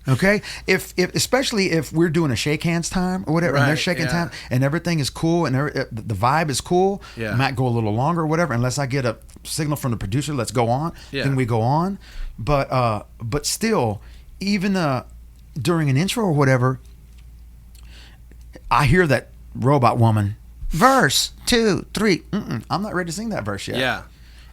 Okay, if especially if we're doing a shake hands time or whatever, and they're shaking time, and everything is cool, and the vibe is cool, might go a little longer or whatever, unless I get a signal from the producer, let's go on, then we go on. But still, even during an intro or whatever, I hear that robot woman, verse 2, 3. I'm not ready to sing that verse yet. Yeah,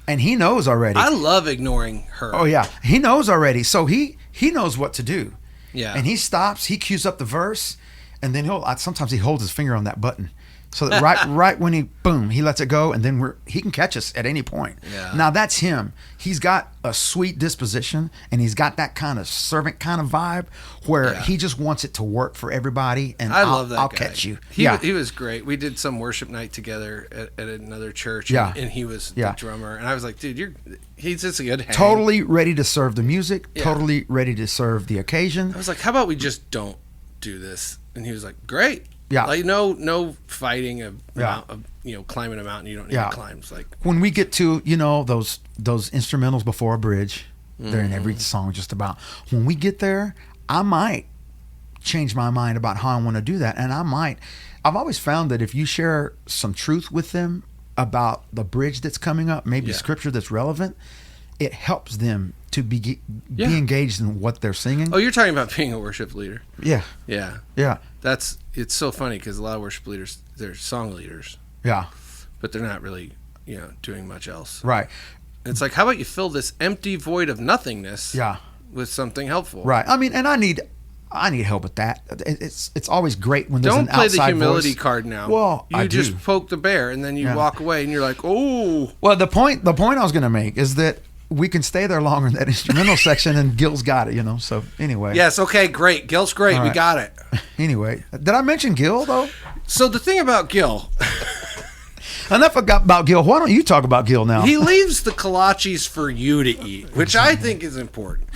and he knows already. I love ignoring her. Oh yeah, he knows already, so he knows what to do. Yeah. And he stops, he cues up the verse, and then sometimes he holds his finger on that button. So that right when he lets it go, and then he can catch us at any point. Yeah. Now that's him. He's got a sweet disposition, and he's got that kind of servant kind of vibe where he just wants it to work for everybody, and I love that I'll guy. Catch you. He was great. We did some worship night together at another church, and he was the drummer, and I was like, dude, he's just a good hang. Totally ready to serve the music, totally ready to serve the occasion. I was like, how about we just don't do this? And he was like, great. Yeah. Like no fighting of climbing a mountain you don't need to climb. It's like when we get to, those instrumentals before a bridge, they're in every song just about. When we get there, I might change my mind about how I want to do that. And I've always found that if you share some truth with them about the bridge that's coming up, maybe scripture that's relevant, it helps them to be engaged in what they're singing. Oh, you're talking about being a worship leader. Yeah. It's so funny because a lot of worship leaders, they're song leaders. Yeah. But they're not really, doing much else. Right. And it's like, how about you fill this empty void of nothingness with something helpful? Right. I mean, and I need help with that. It's always great when there's an outside voice. Don't play the humility card now. Well, you just poke the bear and then you walk away and you're like, oh. Well, the point I was going to make is that we can stay there longer in that instrumental section, and Gil's got it, So anyway. Yes. Okay. Great. Gil's great. All We right. got it. Anyway, did I mention Gil though? So the thing about Gil, Enough about Gil. Why don't you talk about Gil now? he leaves the kolaches for you to eat, which I think is important.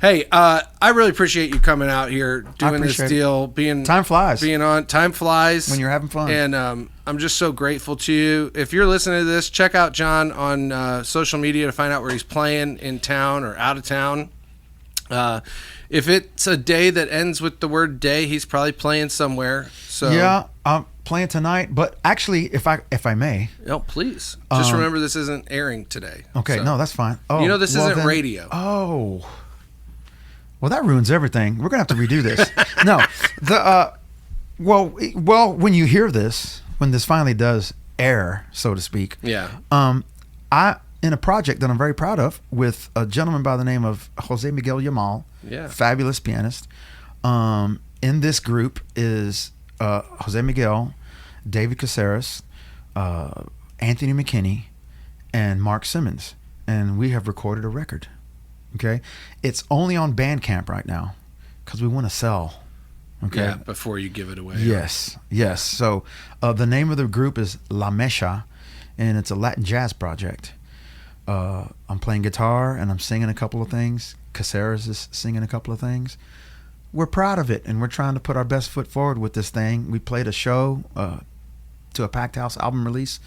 Hey, I really appreciate you coming out here, doing this appreciate deal, Time flies. being on. Time flies When you're having fun. and I'm just so grateful to you. If you're listening to this, check out John on social media to find out where he's playing in town or out of town. If it's a day that ends with the word day, he's probably playing somewhere. So Yeah, I'm playing tonight, but actually, if I may. no, please just remember this isn't airing today. Okay, So, no, that's fine. Oh, this well isn't then- radio. Oh. Well, that ruins everything. We're gonna have to redo this. No, well, when you hear this, when this finally does air, so to speak. Yeah. I in a project that I'm very proud of with a gentleman by the name of Jose Miguel Yamal. Yeah. Fabulous pianist. In this group is Jose Miguel, David Caceres, Anthony McKinney, and Mark Simmons, and we have recorded a record. Okay, it's only on Bandcamp right now because we want to sell. Okay. Yeah, before you give it away. Yes. So the name of the group is La Mecha, and it's a Latin jazz project. I'm playing guitar and I'm singing a couple of things. Caceres is singing a couple of things. We're proud of it, and we're trying to put our best foot forward with this thing. We played a show to a Packed House album release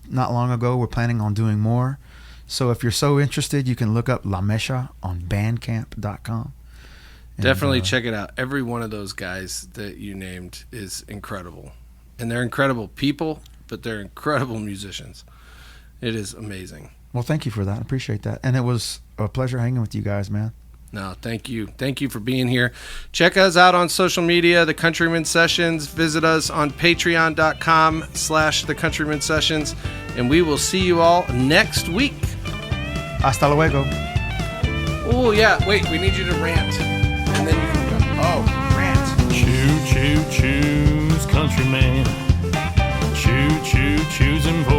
not long ago. We're planning on doing more. So if you're so interested, you can look up La Mecha on bandcamp.com. Definitely check it out. Every one of those guys that you named is incredible. And they're incredible people, but they're incredible musicians. It is amazing. Well, thank you for that. I appreciate that. And it was a pleasure hanging with you guys, man. No, thank you. Thank you for being here. Check us out on social media, The Countryman Sessions. Visit us on patreon.com/The Countryman Sessions. And we will see you all next week. Hasta luego. Oh, yeah. Wait, we need you to rant. And then you can go. Oh, rant. Choo, choo, choose, countryman. Choo, choo, choosing for